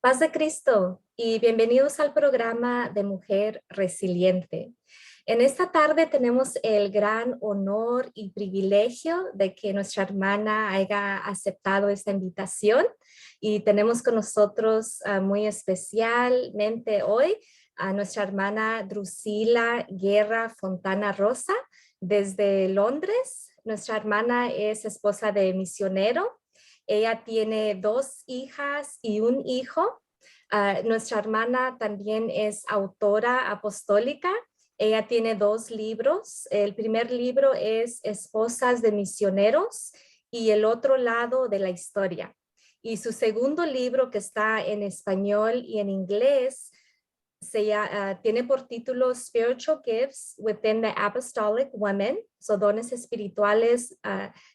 Paz de Cristo y bienvenidos al programa de Mujer Resiliente. En esta tarde tenemos el gran honor y privilegio de que nuestra hermana haya aceptado esta invitación y tenemos con nosotros muy especialmente hoy a nuestra hermana Drusila Guerra Fontana Rosa desde Londres. Nuestra hermana es esposa de misionero. Ella tiene 2 hijas y un hijo. Nuestra hermana también es autora apostólica. Ella tiene 2 libros. El primer libro es Esposas de Misioneros y el otro lado de la historia. Y su segundo libro, que está en español y en inglés, tiene por título Spiritual Gifts Within the Apostolic Women, dones espirituales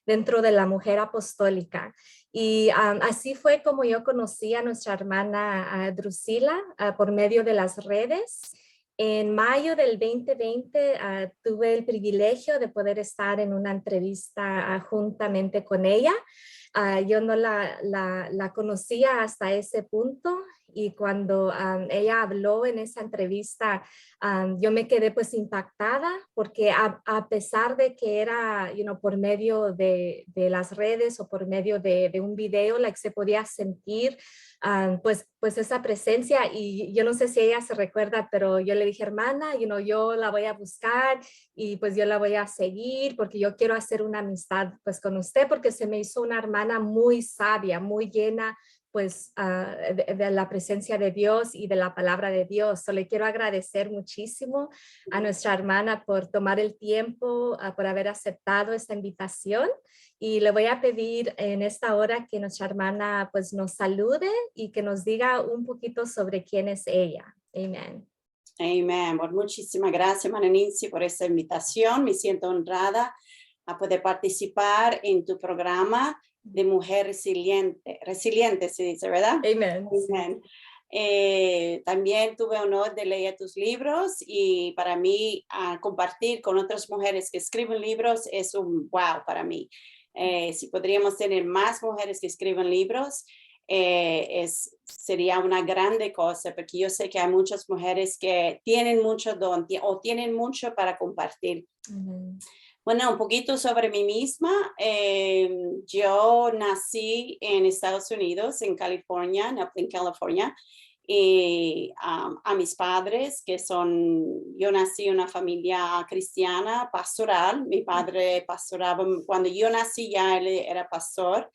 dentro de la mujer apostólica. Y así fue como yo conocí a nuestra hermana Drusila por medio de las redes. En mayo del 2020 tuve el privilegio de poder estar en una entrevista juntamente con ella. Yo no la conocía hasta ese punto y cuando ella habló en esa entrevista, yo me quedé pues impactada porque a pesar de que era por medio de las redes o por medio de un video, se podía sentir pues esa presencia. Y yo no sé si ella se recuerda, pero yo le dije, hermana, yo la voy a buscar y pues yo la voy a seguir porque yo quiero hacer una amistad pues con usted, porque se me hizo una hermana muy sabia, muy llena pues de la presencia de Dios y de la palabra de Dios. Le quiero agradecer muchísimo a nuestra hermana por tomar el tiempo, por haber aceptado esta invitación, y le voy a pedir en esta hora que nuestra hermana pues nos salude y que nos diga un poquito sobre quién es ella. Amén. Amén. Bueno, muchísimas gracias, hermana Nancy, por esta invitación. Me siento honrada a poder participar en tu programa de Mujer Resiliente. Resiliente se dice, ¿verdad? Amén. Amén. También tuve honor de leer tus libros y para mí compartir con otras mujeres que escriben libros es un wow para mí. Si podríamos tener más mujeres que escriben libros, sería una grande cosa, porque yo sé que hay muchas mujeres que tienen mucho don o tienen mucho para compartir. Bueno, un poquito sobre mí misma. Yo nací en Estados Unidos, en California, en California, y a mis padres, yo nací en una familia cristiana, pastoral. Mi padre pastoraba, cuando yo nací ya él era pastor,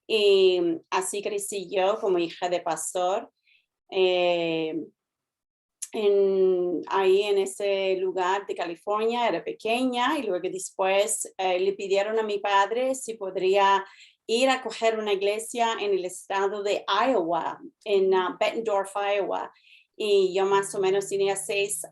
y así crecí yo como hija de pastor. Ahí en ese lugar de California, era pequeña, y luego después le pidieron a mi padre si podría ir a coger una iglesia en el estado de Iowa, en Bettendorf, Iowa. Y yo más o menos tenía 6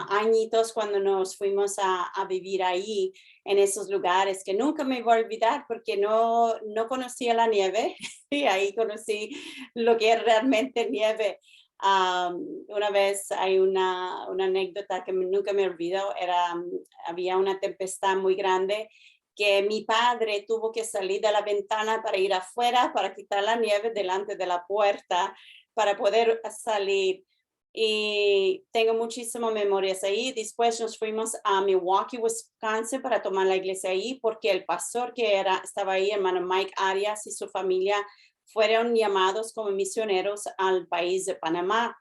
añitos cuando nos fuimos a vivir ahí, en esos lugares que nunca me voy a olvidar porque no conocía la nieve y ahí conocí lo que es realmente nieve. Una vez hay una anécdota que nunca me olvido. Había una tempestad muy grande que mi padre tuvo que salir de la ventana para ir afuera para quitar la nieve delante de la puerta para poder salir. Y tengo muchísimas memorias ahí. Después nos fuimos a Milwaukee, Wisconsin, para tomar la iglesia ahí, porque el pastor que estaba ahí, hermano Mike Arias, y su familia fueron llamados como misioneros al país de Panamá.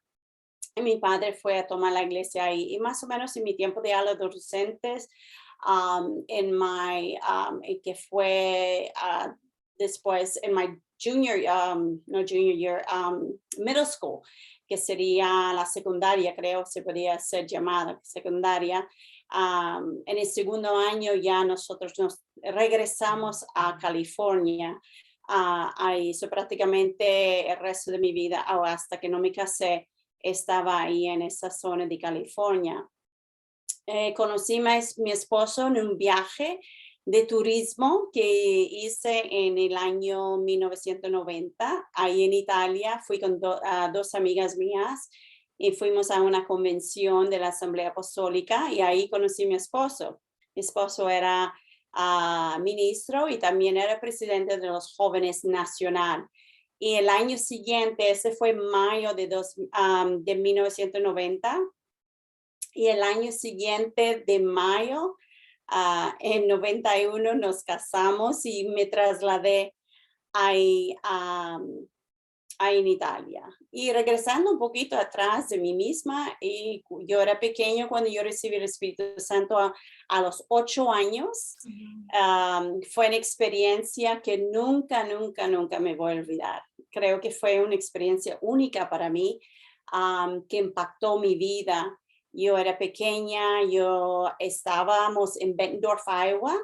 Y mi padre fue a tomar la iglesia ahí. Y más o menos en mi tiempo de adolescentes, que fue después en my middle school, que sería la secundaria, creo se podría ser llamada secundaria. En el segundo año ya nosotros nos regresamos a California. Ahí hice prácticamente el resto de mi vida, o hasta que no me casé, estaba ahí en esa zona de California. Conocí a mi esposo en un viaje de turismo que hice en el año 1990, ahí en Italia. Fui con 2 amigas mías y fuimos a una convención de la Asamblea Apostólica y ahí conocí a mi esposo. Mi esposo era ministro y también era presidente de los Jóvenes Nacional. Y el año siguiente, ese fue mayo de 1990. Y el año siguiente de mayo, en 91, nos casamos y me trasladé ahí en Italia. Y regresando un poquito atrás de mí misma, y yo era pequeño cuando yo recibí el Espíritu Santo a los 8 años. Fue una experiencia que nunca me voy a olvidar. Creo que fue una experiencia única para mí, que impactó mi vida. Yo era pequeña, estábamos en Bettendorf, Iowa,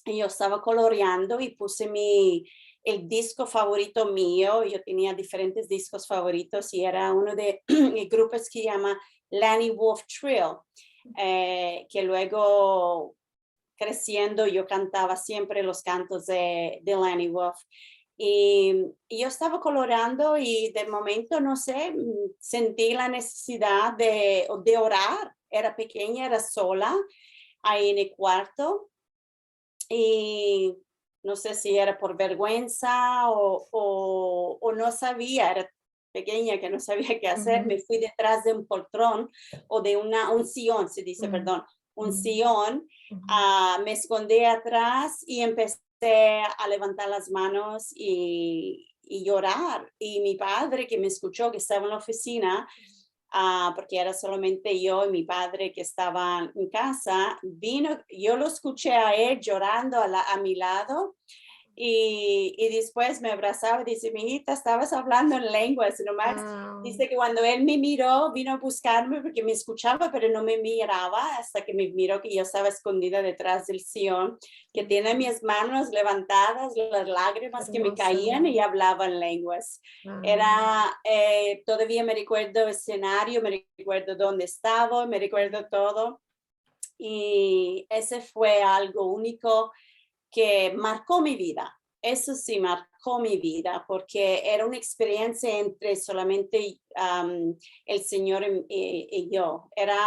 y yo estaba coloreando y puse el disco favorito mío. Yo tenía diferentes discos favoritos y era uno de grupos que se llama Lanny Wolf Trio, que luego creciendo yo cantaba siempre los cantos de Lanny Wolf. Y yo estaba colorando y de momento, no sé, sentí la necesidad de orar. Era pequeña, era sola ahí en el cuarto. Y no sé si era por vergüenza o no sabía, era pequeña que no sabía qué hacer. Me fui detrás de un poltrón o de un sillón, se dice, perdón, un sillón. Me escondí atrás y empecé a levantar las manos y llorar. Y mi padre, que me escuchó, que estaba en la oficina, porque era solamente yo y mi padre que estaban en casa, vino, yo lo escuché a él llorando a mi lado. Y después me abrazaba y dice, mi hijita, estabas hablando en lenguas. Nomás dice que cuando él me miró, vino a buscarme porque me escuchaba, pero no me miraba hasta que me miró que yo estaba escondida detrás del sillón, que tiene mis manos levantadas, las lágrimas que me caían y hablaba en lenguas. Todavía me recuerdo el escenario, me recuerdo dónde estaba, me recuerdo todo. Y ese fue algo único que marcó mi vida. Eso sí, marcó mi vida, porque era una experiencia entre solamente el Señor y yo. Era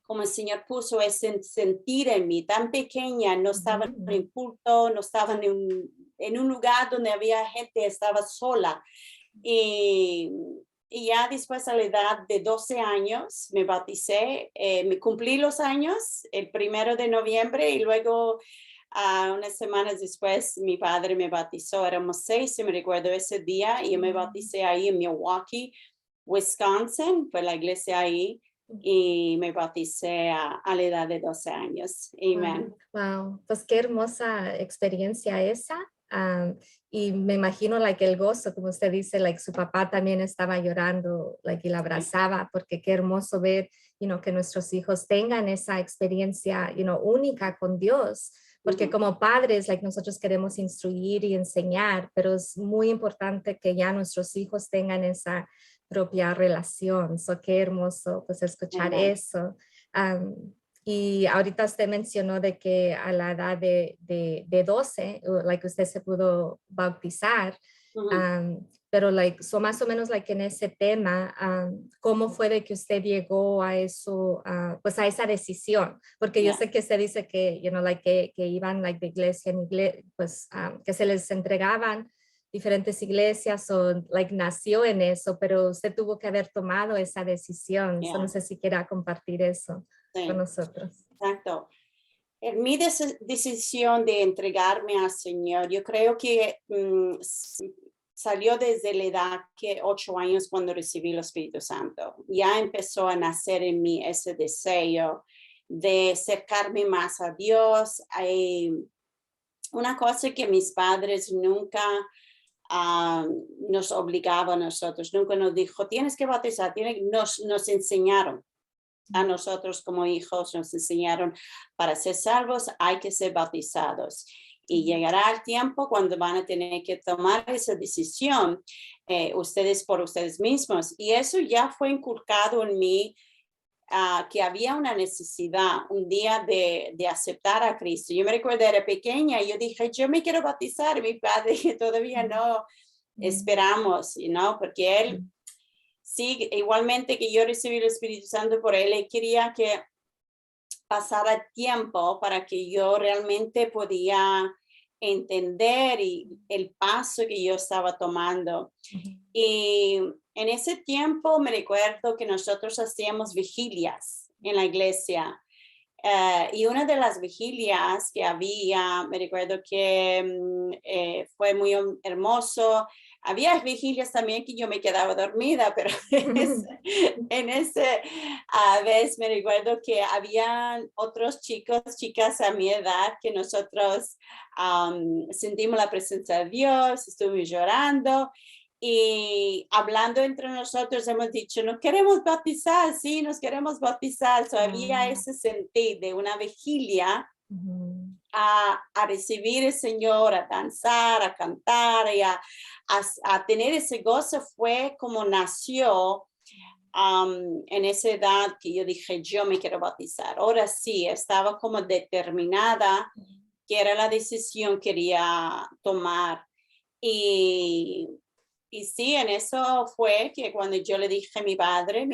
como el Señor puso ese sentir en mí, tan pequeña, no estaba en un culto, no estaba en un lugar donde había gente, estaba sola. Y ya después, a la edad de 12 años, me bauticé, me cumplí los años, el 1 de noviembre, y luego unas semanas después mi padre me bautizó. Éramos 6, me recuerdo ese día, y yo me bauticé ahí en Milwaukee, Wisconsin, fue la iglesia ahí, y me bauticé a la edad de 12 años. Amén. Wow, pues qué hermosa experiencia esa. Y me imagino el gozo, como usted dice, su papá también estaba llorando, y la abrazaba, porque qué hermoso ver, que nuestros hijos tengan esa experiencia, única con Dios. Porque como padres, nosotros queremos instruir y enseñar, pero es muy importante que ya nuestros hijos tengan esa propia relación. Qué hermoso, pues, escuchar eso. Y ahorita usted mencionó de que a la edad de 12, usted se pudo bautizar. Pero más o menos en ese tema, ¿cómo fue de que usted llegó a eso, pues a esa decisión? Porque yo sé que se dice que, que iban de iglesia en iglesia, pues que se les entregaban diferentes iglesias o nació en eso, pero usted tuvo que haber tomado esa decisión. No sé si quiera compartir eso con nosotros. Exacto. En mi decisión de entregarme al Señor, yo creo que salió desde la edad que 8 años cuando recibí el Espíritu Santo. Ya empezó a nacer en mí ese deseo de acercarme más a Dios. Una cosa que mis padres nunca nos obligaban a nosotros, nunca nos dijo, tienes que bautizar, nos enseñaron. A nosotros como hijos nos enseñaron, para ser salvos hay que ser bautizados. Y llegará el tiempo cuando van a tener que tomar esa decisión ustedes por ustedes mismos. Y eso ya fue inculcado en mí, que había una necesidad un día de aceptar a Cristo. Yo me recuerdo, era pequeña y yo dije, yo me quiero bautizar. Y mi padre, que todavía no, esperamos, porque él... Sí, igualmente que yo recibí el Espíritu Santo por él, y quería que pasara tiempo para que yo realmente podía entender y el paso que yo estaba tomando. Y en ese tiempo me recuerdo que nosotros hacíamos vigilias en la iglesia. Y una de las vigilias que había, me recuerdo que fue muy hermoso. Había vigilias también que yo me quedaba dormida, pero en ese vez me recuerdo que habían otros chicos, chicas a mi edad, que nosotros sentimos la presencia de Dios, estuvimos llorando. Y hablando entre nosotros hemos dicho, nos queremos bautizar, sí, nos queremos bautizar. So, había ese sentir de una vigilia a recibir al Señor, a danzar, a cantar y a tener ese gozo. Fue como nació en esa edad que yo dije, yo me quiero bautizar. Ahora sí, estaba como determinada que era la decisión que quería tomar. Y sí, en eso fue que cuando yo le dije a mi padre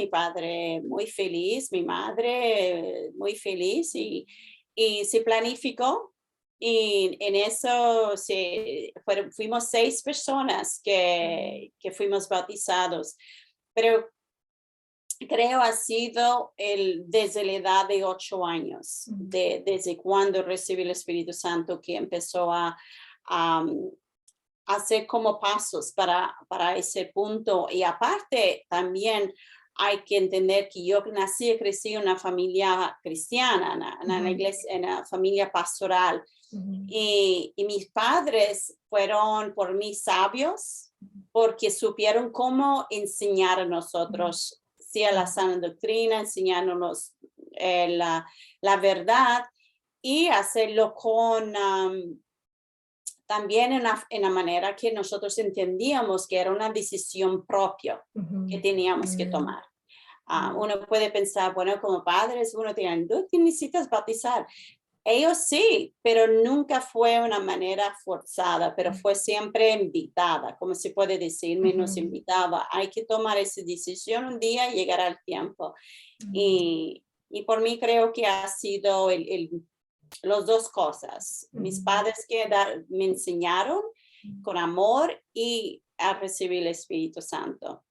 muy feliz, mi madre muy feliz y se planificó. Y en eso fuimos 6 personas que fuimos bautizados. Pero creo ha sido desde la edad de 8 años, desde cuando recibí el Espíritu Santo, que empezó a hacer como pasos para ese punto. Y aparte también hay que entender que yo nací y crecí en una familia cristiana, en la iglesia, en una familia pastoral. Y mis padres fueron por mí sabios porque supieron cómo enseñar a nosotros, sí, a la sana doctrina, enseñándonos la verdad y hacerlo con también en la manera que nosotros entendíamos que era una decisión propia que teníamos que tomar. Uno puede pensar, bueno, como padres, uno tiene, tú necesitas bautizar. Ellos sí, pero nunca fue una manera forzada, pero fue siempre invitada, como se puede decir, nos invitaba. Hay que tomar esa decisión un día y llegar al tiempo. Y por mí creo que ha sido las dos cosas. Mis padres que me enseñaron con amor y a recibir el Espíritu Santo.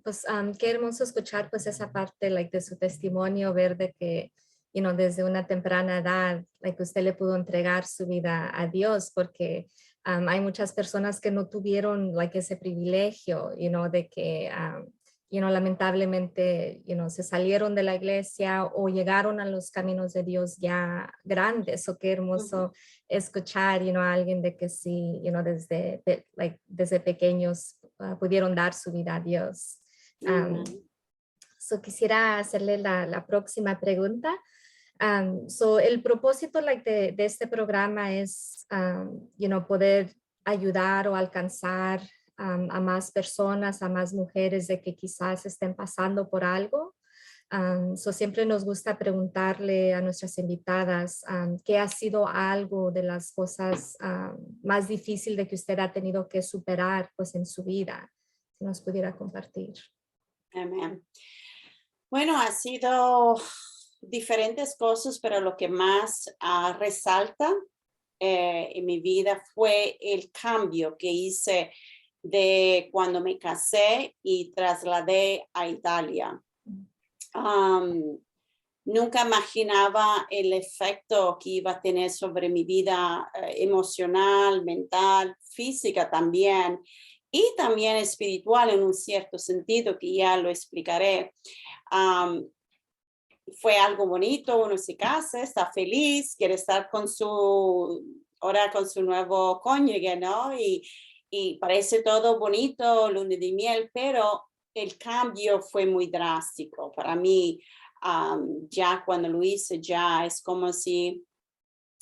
Pues qué hermoso escuchar pues esa parte de su testimonio, ver de que desde una temprana edad usted le pudo entregar su vida a Dios, porque hay muchas personas que no tuvieron ese privilegio, de que lamentablemente se salieron de la iglesia o llegaron a los caminos de Dios ya grandes. O qué hermoso escuchar a alguien de que sí, desde pequeños pudieron dar su vida a Dios. Quisiera hacerle la próxima pregunta. El propósito de este programa es poder ayudar o alcanzar a más personas, a más mujeres de que quizás estén pasando por algo. Siempre nos gusta preguntarle a nuestras invitadas qué ha sido algo de las cosas más difíciles de que usted ha tenido que superar pues en su vida. Si nos pudiera compartir. Amén. Bueno, ha sido diferentes cosas, pero lo que más resalta en mi vida fue el cambio que hice de cuando me casé y trasladé a Italia. Nunca imaginaba el efecto que iba a tener sobre mi vida emocional, mental, física también, y también espiritual en un cierto sentido que ya lo explicaré. Fue algo bonito, uno se casa, está feliz, quiere estar ahora con su nuevo cónyuge, ¿no? Y parece todo bonito, luna de miel, pero el cambio fue muy drástico para mí. Ya cuando lo hice, ya es como si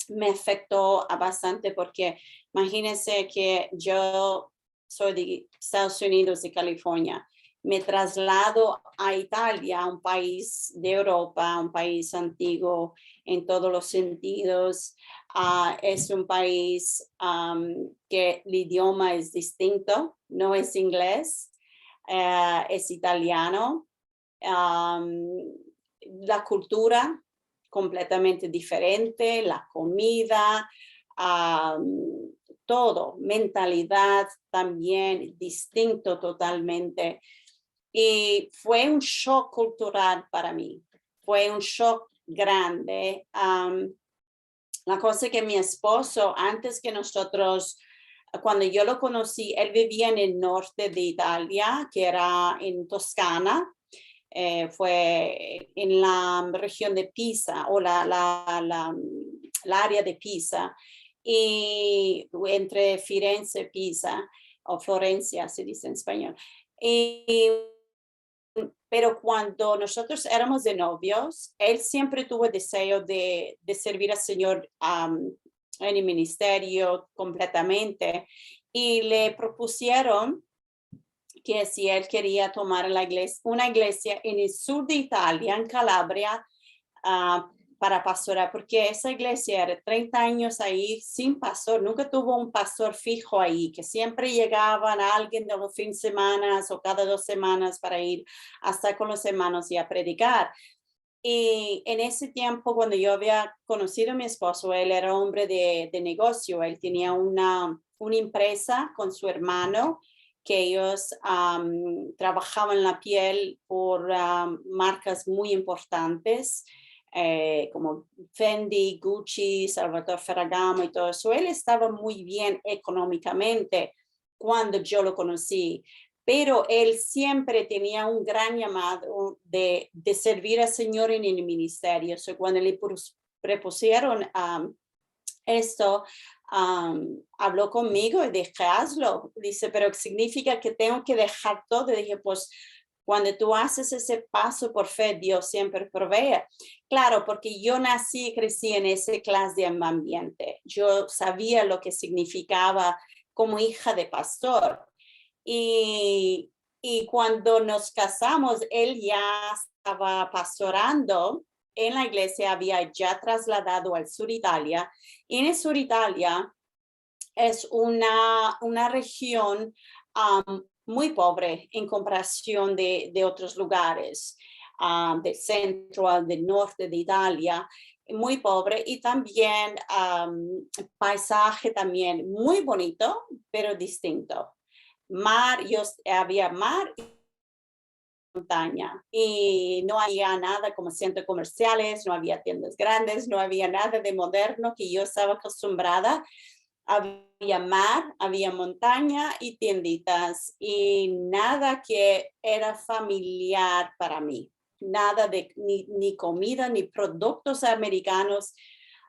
me afectó bastante, porque imagínense que yo soy de Estados Unidos, de California. Me traslado a Italia, un país de Europa, un país antiguo en todos los sentidos. Es un país que el idioma es distinto, no es inglés, es italiano. La cultura completamente diferente, la comida, todo, mentalidad también distinto totalmente. Y fue un shock cultural para mí, fue un shock grande. La cosa que mi esposo, antes que nosotros, cuando yo lo conocí, él vivía en el norte de Italia, que era en Toscana, fue en la región de Pisa o la área de Pisa, y entre Firenze y Pisa, o Florencia se dice en español. Pero cuando nosotros éramos de novios, él siempre tuvo el deseo de servir al Señor en el ministerio completamente, y le propusieron que si él quería tomar una iglesia en el sur de Italia, en Calabria, para pastorar, porque esa iglesia era 30 años ahí sin pastor, nunca tuvo un pastor fijo ahí, que siempre llegaban a alguien de los fines de semana o cada 2 semanas para ir a estar con los hermanos y a predicar. Y en ese tiempo, cuando yo había conocido a mi esposo, él era hombre de negocio, él tenía una empresa con su hermano, que ellos trabajaban la piel por marcas muy importantes, como Fendi, Gucci, Salvatore Ferragamo y todo eso. Él estaba muy bien económicamente cuando yo lo conocí, pero él siempre tenía un gran llamado de servir al Señor en el ministerio. So, cuando le propusieron esto, habló conmigo y dije, hazlo. Dice, pero significa que tengo que dejar todo. Y dije, pues cuando tú haces ese paso por fe, Dios siempre provee. Claro, porque yo nací y crecí en ese clase de ambiente. Yo sabía lo que significaba como hija de pastor. Y cuando nos casamos, él ya estaba pastorando en la iglesia, había ya trasladado al sur Italia. Y en el sur Italia es una región muy pobre en comparación de otros lugares, del centro al del norte de Italia, muy pobre, y también paisaje también muy bonito, pero distinto. Había mar y montaña, y no había nada como centros comerciales, no había tiendas grandes, no había nada de moderno que yo estaba acostumbrada. Había mar, había montaña y tienditas, y nada que era familiar para mí, nada de ni comida ni productos americanos.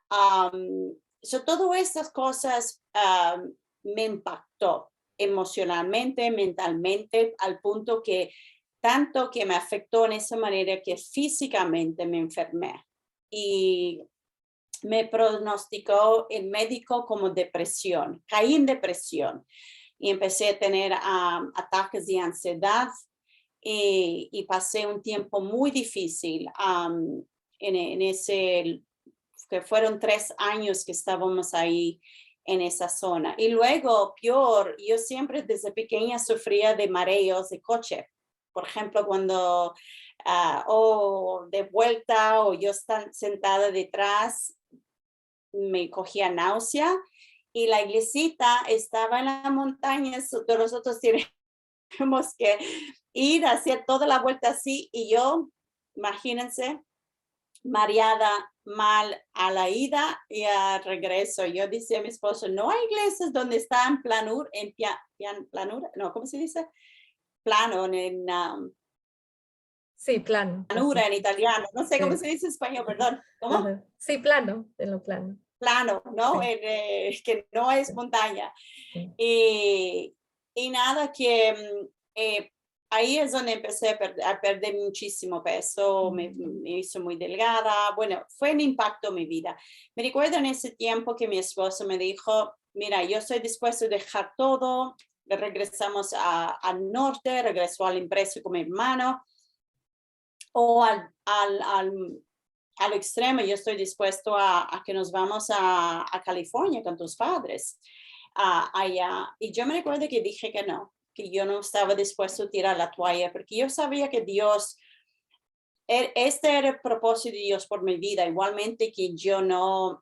Todas estas cosas me impactó emocionalmente, mentalmente, al punto que tanto que me afectó en esa manera que físicamente me enfermé, y me pronosticó el médico como depresión. Caí en depresión y empecé a tener ataques de ansiedad, y pasé un tiempo muy difícil en ese, que fueron 3 años que estábamos ahí en esa zona. Y luego, peor, yo siempre desde pequeña sufría de mareos de coche. Por ejemplo, cuando o de vuelta o yo sentada detrás, me cogía náusea, y la iglesita estaba en la montaña. Nosotros tenemos que ir a hacer toda la vuelta así, y yo, imagínense, mareada, mal a la ida y al regreso. Yo decía a mi esposo, no hay iglesias donde está en planura, planura, no, ¿cómo se dice? Plano, Sí, plano. planura en italiano, no sé cómo Sí. se dice en español, perdón. ¿Cómo? Ajá. Sí, plano, en lo plano. Plano, ¿no? Sí. Que no es Sí. montaña. Sí. Y nada, que ahí es donde empecé a perder muchísimo peso, me hizo muy delgada. Bueno, fue un impacto en mi vida. Me recuerdo en ese tiempo que mi esposo me dijo, mira, yo estoy dispuesto a dejar todo. Regresamos al norte, regresó a la empresa con mi hermano, o al extremo, yo estoy dispuesto a que nos vamos a California con tus padres allá. Y yo me recuerdo que dije que no, que yo no estaba dispuesto a tirar la toalla, porque yo sabía que Dios, este era el propósito de Dios por mi vida, igualmente que yo no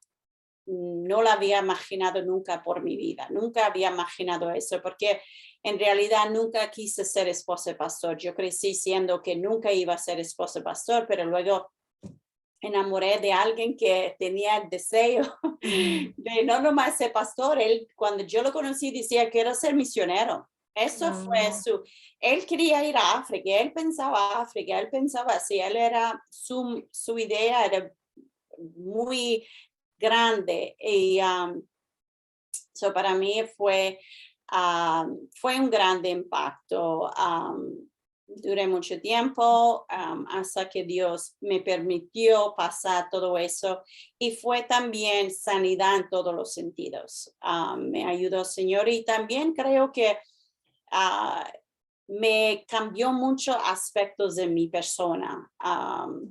no la había imaginado nunca por mi vida, nunca había imaginado eso, porque en realidad nunca quise ser esposa de pastor. Yo crecí siendo que nunca iba a ser esposa de pastor, pero luego enamoré de alguien que tenía el deseo de no nomás ser pastor. Él, cuando yo lo conocí, decía que era ser misionero. Eso fue él quería ir a África, él pensaba así, su idea era muy grande y para mí fue un grande impacto. Duré mucho tiempo hasta que Dios me permitió pasar todo eso y fue también sanidad en todos los sentidos. Me ayudó, Señor, y también creo que me cambió muchos aspectos de mi persona,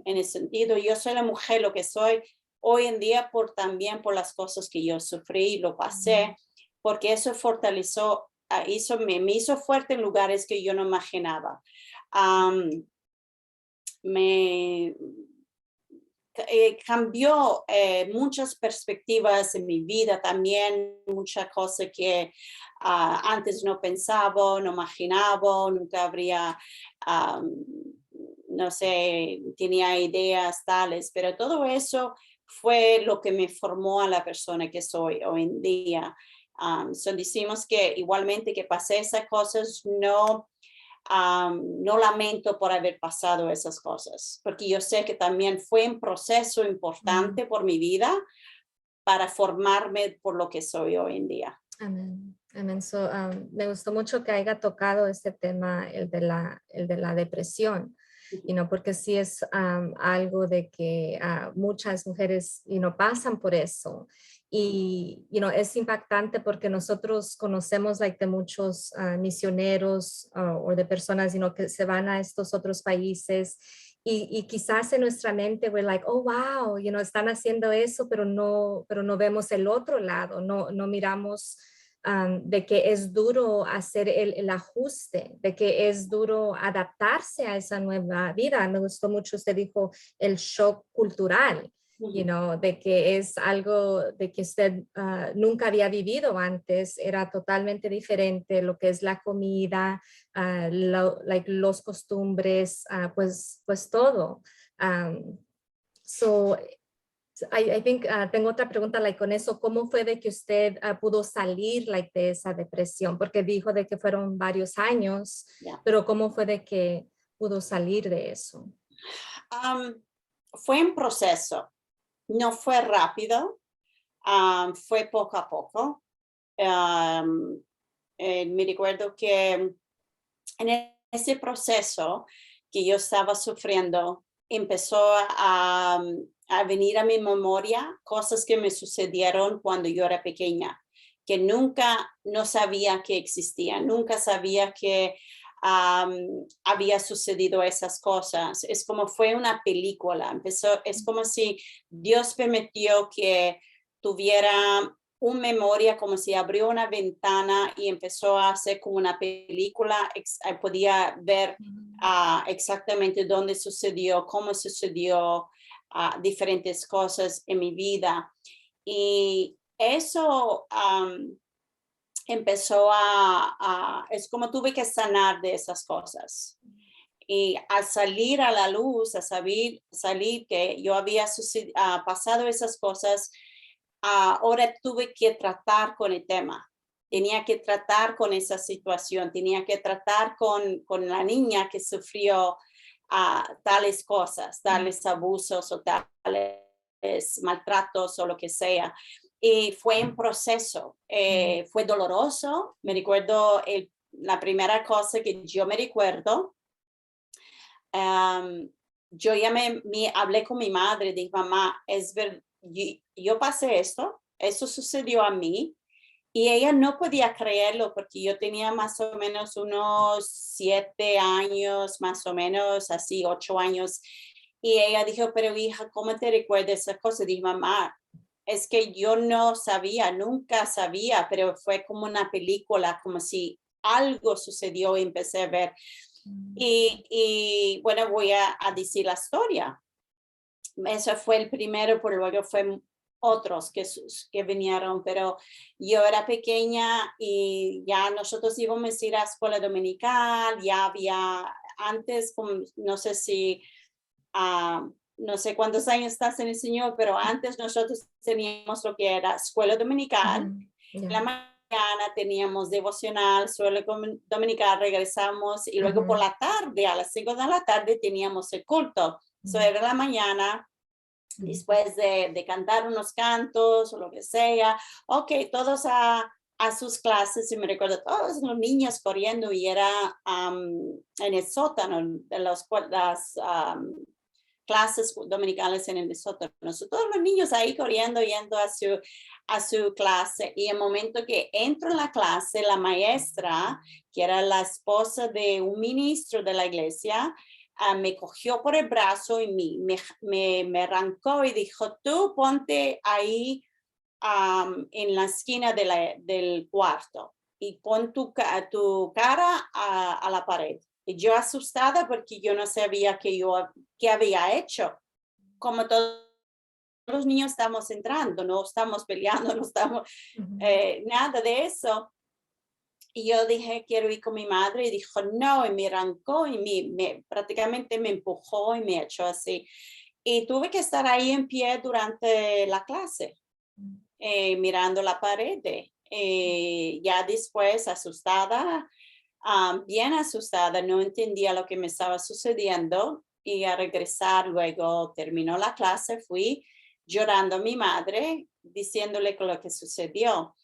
en el sentido, yo soy la mujer lo que soy hoy en día también por las cosas que yo sufrí, lo pasé, porque eso fortaleció, me hizo fuerte en lugares que yo no imaginaba. Me cambió muchas perspectivas en mi vida también, muchas cosas que antes no pensaba, no imaginaba, nunca habría, no sé, tenía ideas tales, pero todo eso fue lo que me formó a la persona que soy hoy en día. Decimos que igualmente que pasé esas cosas, no lamento por haber pasado esas cosas, porque yo sé que también fue un proceso importante por mi vida para formarme por lo que soy hoy en día. Amén. Amén. Me gustó mucho que haya tocado este tema, el de la depresión, porque sí es algo de que muchas mujeres pasan por eso. Y es impactante porque nosotros conocemos de muchos misioneros o de personas que se van a estos otros países y quizás en nuestra mente we're like, oh wow, están haciendo eso, pero no vemos el otro lado, no miramos de que es duro hacer el ajuste, de que es duro adaptarse a esa nueva vida. Me gustó mucho, usted dijo el shock cultural, de que es algo de que usted nunca había vivido antes, era totalmente diferente lo que es la comida, los costumbres, pues todo. So I think tengo otra pregunta con eso. ¿Cómo fue de que usted pudo salir de esa depresión? Porque dijo de que fueron varios años, pero ¿cómo fue de que pudo salir de eso? Fue un proceso, no fue rápido, fue poco a poco. Me recuerdo que en ese proceso que yo estaba sufriendo, empezó a venir a mi memoria cosas que me sucedieron cuando yo era pequeña, que no sabía que existían, nunca sabía que había sucedido esas cosas. Es como fue una película, es como si Dios permitió que tuviera una memoria, como si abrió una ventana y empezó a hacer como una película, podía ver exactamente dónde sucedió, cómo sucedió, diferentes cosas en mi vida. Y eso empezó es como tuve que sanar de esas cosas. Y al salir a la luz, a salir que yo había pasado esas cosas, ahora tuve que tratar con el tema. Tenía que tratar con esa situación, tenía que tratar con la niña que sufrió tales cosas, tales abusos o tales maltratos o lo que sea. Y fue un proceso, fue doloroso. Me recuerdo la primera cosa que yo me recuerdo, yo ya hablé con mi madre, dije, mamá, yo pasé esto, eso sucedió a mí, y ella no podía creerlo porque yo tenía más o menos unos 7 años, más o menos así, 8 años, y ella dijo, pero hija, ¿cómo te recuerdas esas cosas? Dije, mamá, es que yo no sabía, nunca sabía, pero fue como una película, como si algo sucedió y empecé a ver. Y bueno, voy a decir la historia. Eso fue el primero, pero luego fue otros que vinieron, pero yo era pequeña y ya nosotros íbamos a ir a escuela dominical, ya había antes, no sé si, no sé cuántos años estás en el Señor, pero antes nosotros teníamos lo que era escuela dominical. En la mañana teníamos devocional, escuela dominical, regresamos y luego por la tarde, a las 5 de la tarde, teníamos el culto. Eso era la mañana. Después de cantar unos cantos o lo que sea, ok, todos a sus clases, y me recuerdo todos los niños corriendo y era en el sótano de las clases dominicales en el sótano. Todos los niños ahí corriendo, yendo a su clase, y el momento que entro en la clase, la maestra, que era la esposa de un ministro de la iglesia, me cogió por el brazo y me arrancó y dijo, tú ponte ahí en la esquina del cuarto y pon tu cara a la pared. Y yo asustada porque yo no sabía qué había hecho. Como todos los niños estamos entrando, no estamos peleando, no estamos nada de eso. Y yo dije, quiero ir con mi madre, y dijo, no, y me arrancó y prácticamente me empujó y me echó así. Y tuve que estar ahí en pie durante la clase, mirando la pared. Ya después, asustada, bien asustada, no entendía lo que me estaba sucediendo, y a regresar luego terminó la clase, fui llorando a mi madre, diciéndole lo que sucedió.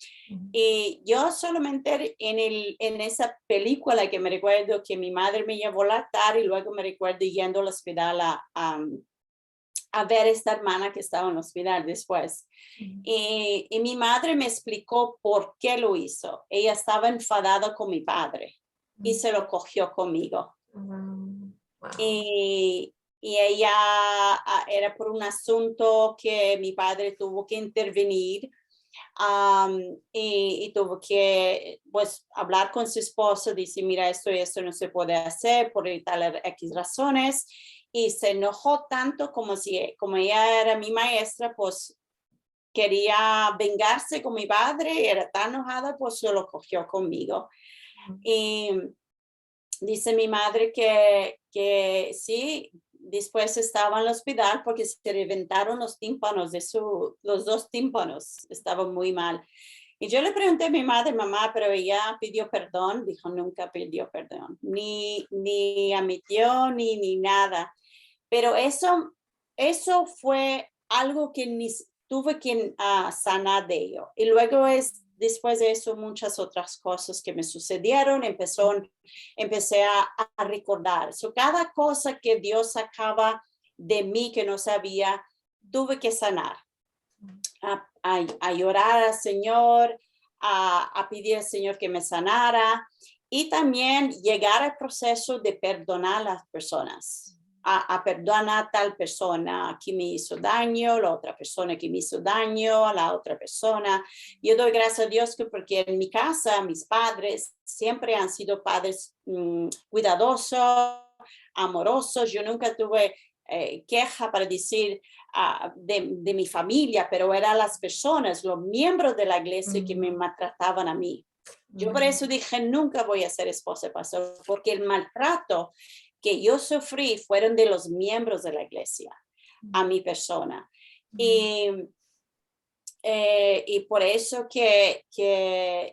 Y yo solamente en esa película que me recuerdo que mi madre me llevó a lactar, y luego me recuerdo yendo al hospital a ver a esta hermana que estaba en el hospital después. Y mi madre me explicó por qué lo hizo. Ella estaba enfadada con mi padre y se lo cogió conmigo. Wow. Y ella era por un asunto que mi padre tuvo que intervenir, y tuvo que pues hablar con su esposo, dice, mira, esto y esto no se puede hacer por tal X razones, y se enojó tanto como ella era mi maestra, pues quería vengarse con mi padre, era tan enojada, pues se lo cogió conmigo. Y dice mi madre que sí, después estaba en el hospital porque se reventaron los tímpanos los dos tímpanos, estaban muy mal. Y yo le pregunté a mi madre, mamá, pero ella pidió perdón. Dijo, nunca pidió perdón, ni admitió, ni nada. Pero eso fue algo que tuve que sanar de ello. Y luego después de eso, muchas otras cosas que me sucedieron, empecé a recordar. Cada cosa que Dios sacaba de mí que no sabía, tuve que sanar. A llorar al Señor, a pedir al Señor que me sanara, y también llegar al proceso de perdonar a las personas. A perdonar a tal persona que me hizo daño, la otra persona que me hizo daño, a la otra persona. Yo doy gracias a Dios porque en mi casa, mis padres siempre han sido padres cuidadosos, amorosos. Yo nunca tuve queja para decir de mi familia, pero eran las personas, los miembros de la iglesia que me maltrataban a mí. Yo por eso dije, nunca voy a ser esposa de pastor, porque el maltrato que yo sufrí fueron de los miembros de la iglesia a mi persona. Y por eso que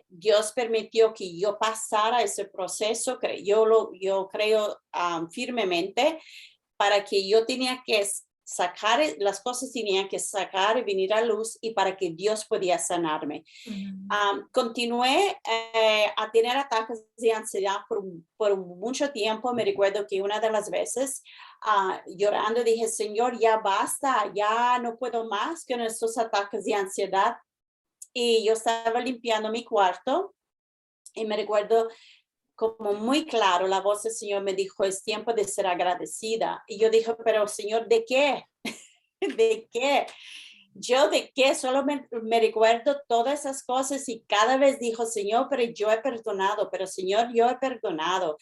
Dios permitió que yo pasara ese proceso, yo creo firmemente, para que yo tenía que sacar, las cosas tenían que sacar y venir a luz, y para que Dios podía sanarme. Continué a tener ataques de ansiedad por mucho tiempo. Me recuerdo que una de las veces llorando dije, Señor, ya basta, ya no puedo más con estos ataques de ansiedad. Y yo estaba limpiando mi cuarto y me recuerdo como muy claro, la voz del Señor me dijo, es tiempo de ser agradecida. Y yo dije, pero Señor, ¿de qué? ¿De qué? Yo de qué, solo me recuerdo todas esas cosas, y cada vez dijo, Señor, pero yo he perdonado, pero Señor, yo he perdonado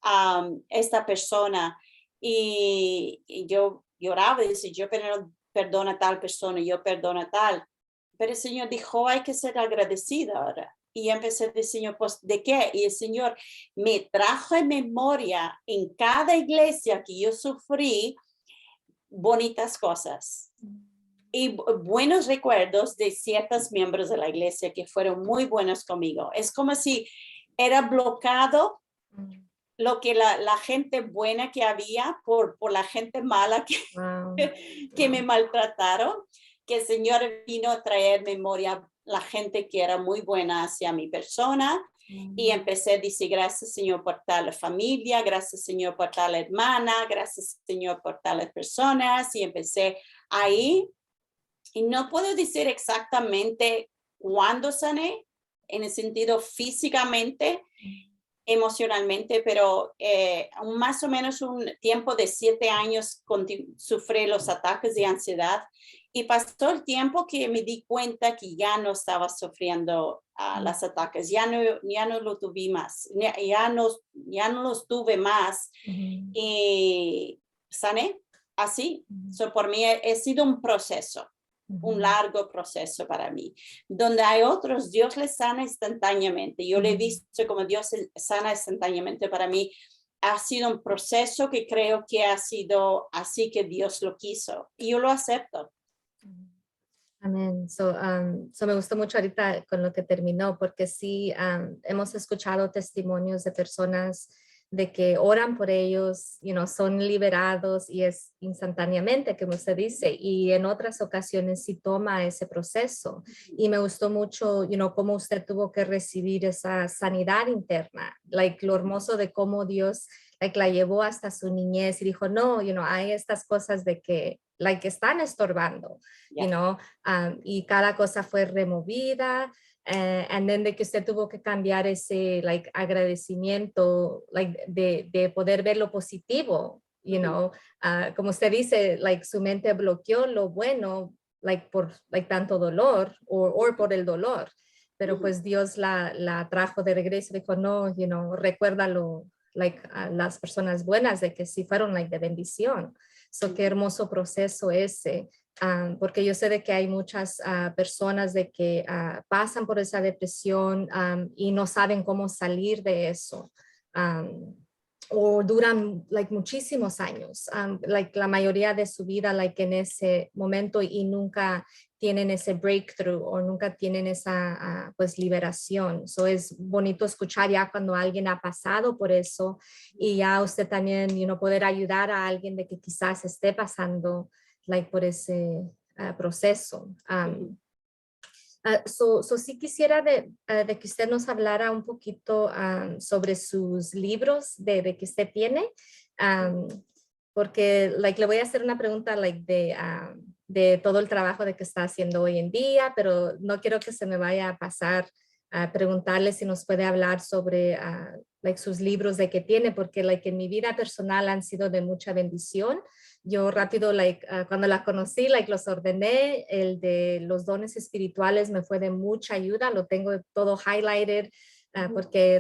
a esta persona. Y yo lloraba y decía, yo he perdona a tal persona, yo perdono a tal. Pero el Señor dijo, hay que ser agradecido ahora. Y empecé a decir, Señor, pues, ¿de qué? Y el Señor me trajo en memoria en cada iglesia que yo sufrí bonitas cosas y buenos recuerdos de ciertos miembros de la iglesia que fueron muy buenos conmigo. Es como si era bloqueado lo que la gente buena que había por la gente mala Wow. que me maltrataron, que el Señor vino a traer memoria la gente que era muy buena hacia mi persona. Y empecé a decir, gracias Señor por tal familia, gracias Señor por tal hermana, gracias Señor por tales personas. Y empecé ahí, y no puedo decir exactamente cuándo sané, en el sentido físicamente, emocionalmente, pero más o menos un tiempo de 7 años sufrí los ataques de ansiedad y pasó el tiempo que me di cuenta que ya no estaba sufriendo los ataques, ya no lo tuve más, ya no los tuve más y sané así. So, por mí ha sido un proceso. Un largo proceso para mí, donde hay otros, Dios les sana instantáneamente. Yo le he visto como Dios sana instantáneamente. Para mí ha sido un proceso que creo que ha sido así que Dios lo quiso y yo lo acepto. Amén. So me gustó mucho ahorita con lo que terminó, porque sí, hemos escuchado testimonios de personas de que oran por ellos, son liberados y es instantáneamente, como usted dice, y en otras ocasiones sí toma ese proceso. Y me gustó mucho, cómo usted tuvo que recibir esa sanidad interna, lo hermoso de cómo Dios, la llevó hasta su niñez y dijo, no, hay estas cosas de que, están estorbando, y cada cosa fue removida. And then de que usted tuvo que cambiar ese agradecimiento de poder ver lo positivo, como usted dice, su mente bloqueó lo bueno por tanto dolor o por el dolor, pero pues Dios la trajo de regreso, dijo no, recuérdalo a las personas buenas de que sí fueron de bendición. So, qué hermoso proceso ese. Porque yo sé de que hay muchas personas de que pasan por esa depresión y no saben cómo salir de eso. O duran muchísimos años, la mayoría de su vida en ese momento y nunca tienen ese breakthrough o nunca tienen esa pues liberación. So es bonito escuchar ya cuando alguien ha pasado por eso y ya usted también poder ayudar a alguien de que quizás esté pasando por ese proceso. Sí quisiera de que usted nos hablara un poquito sobre sus libros de que usted tiene, porque le voy a hacer una pregunta de todo el trabajo de que está haciendo hoy en día, pero no quiero que se me vaya a pasar a preguntarle si nos puede hablar sobre sus libros de que tiene, porque en mi vida personal han sido de mucha bendición. Yo rápido, cuando la conocí, los ordené. El de los dones espirituales me fue de mucha ayuda. Lo tengo todo highlighted porque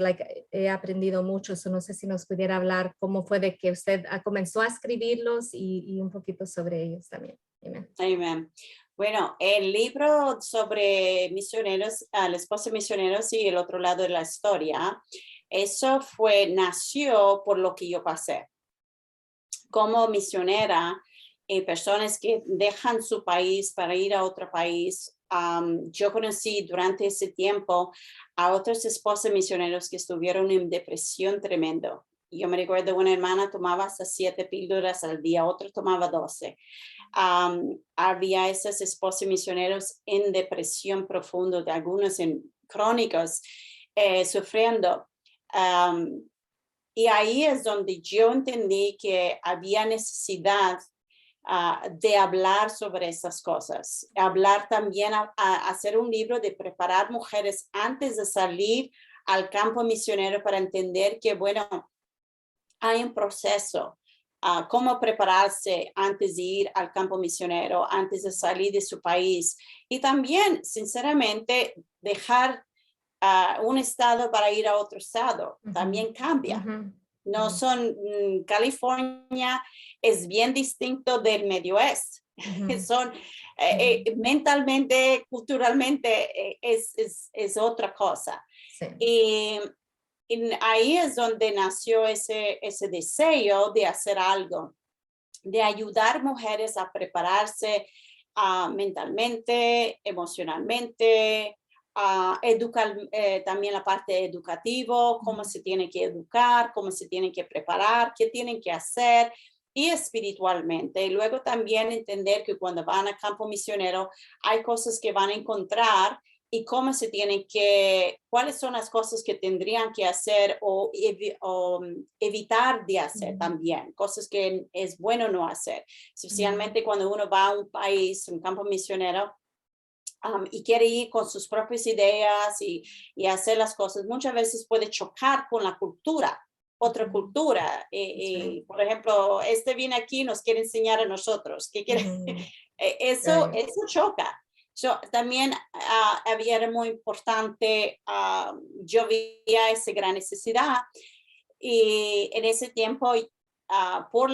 he aprendido mucho. No sé si nos pudiera hablar cómo fue de que usted comenzó a escribirlos y un poquito sobre ellos también. Amen. Amen. Bueno, el libro sobre misioneros, el esposo misioneros y el otro lado de la historia, eso nació por lo que yo pasé. Como misionera, personas que dejan su país para ir a otro país. Yo conocí durante ese tiempo a otros esposos misioneros que estuvieron en depresión tremendo. Yo me recuerdo una hermana tomaba hasta 7 píldoras al día, otra tomaba 12. Había esos esposos misioneros en depresión profunda, de algunos en crónicos, sufriendo. Y ahí es donde yo entendí que había necesidad de hablar sobre esas cosas. Hablar también, hacer un libro de preparar mujeres antes de salir al campo misionero para entender que, bueno, hay un proceso. Cómo prepararse antes de ir al campo misionero, antes de salir de su país. Y también, sinceramente, dejar un estado para ir a otro estado. También cambia. No son, California es bien distinto del Medio Oeste. Ujú. Son mentalmente, culturalmente, es otra cosa. Sí. Y ahí es donde nació ese deseo de hacer algo, de ayudar mujeres a prepararse mentalmente, emocionalmente, educar también la parte educativa, cómo se tiene que educar, cómo se tienen que preparar, qué tienen que hacer, y espiritualmente. Y luego también entender que cuando van a campo misionero hay cosas que van a encontrar y cómo se tienen que, cuáles son las cosas que tendrían que hacer o evitar de hacer también, cosas que es bueno no hacer, especialmente cuando uno va a un país, un campo misionero, y quiere ir con sus propias ideas y hacer las cosas. Muchas veces puede chocar con la cultura, otra cultura. Sí. Por ejemplo, viene aquí y nos quiere enseñar a nosotros. ¿Qué quiere? Ujú. Eso, Right. eso choca. También era muy importante, yo veía esa gran necesidad y en ese tiempo, por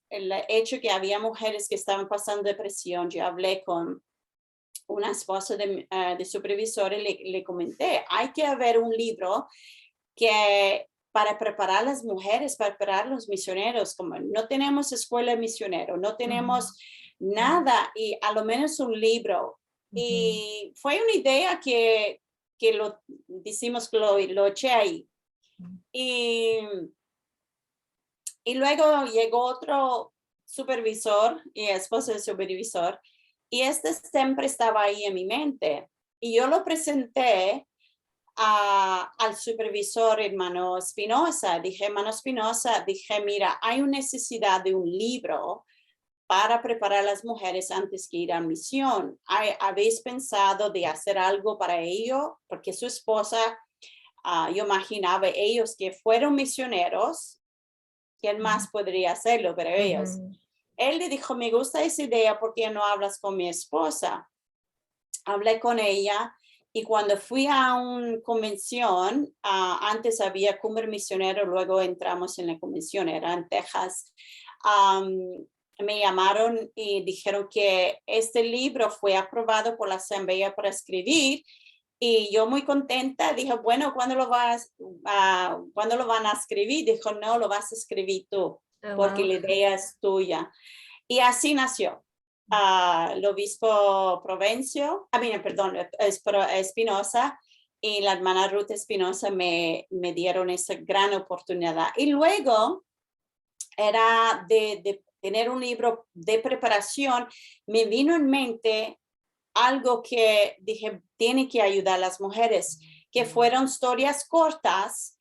el hecho que había mujeres que estaban pasando depresión, yo hablé con una esposa de supervisor y le comenté, hay que haber un libro que para preparar a las mujeres, para preparar a los misioneros, como no tenemos escuela misionero, no tenemos nada, y a lo menos un libro. Ujú. Y fue una idea que lo decimos que lo eché ahí. Y, y luego llegó otro supervisor y esposo del supervisor, y siempre estaba ahí en mi mente. Y yo lo presenté al supervisor, hermano Espinosa. Dije, hermano Espinosa, dije, mira, hay una necesidad de un libro para preparar a las mujeres antes que ir a misión. ¿Habéis pensado de hacer algo para ello? Porque su esposa, yo imaginaba ellos que fueron misioneros, ¿quién más podría hacerlo? Pero ellos. Ujú. Él le dijo, me gusta esa idea, ¿por qué no hablas con mi esposa? Hablé con ella y cuando fui a una convención, antes había Cumbre Misionero, luego entramos en la convención, era en Texas, me llamaron y dijeron que este libro fue aprobado por la Asamblea para escribir. Y yo muy contenta, dije, bueno, ¿cuándo ¿cuándo lo van a escribir? Dijo, no, lo vas a escribir tú, Oh, porque wow. la idea es tuya. Y así nació. El obispo Provencio, perdón, Espinosa y la hermana Ruth Espinosa me dieron esa gran oportunidad. Y luego era de tener un libro de preparación, me vino en mente algo que dije, tiene que ayudar a las mujeres, que fueron historias cortas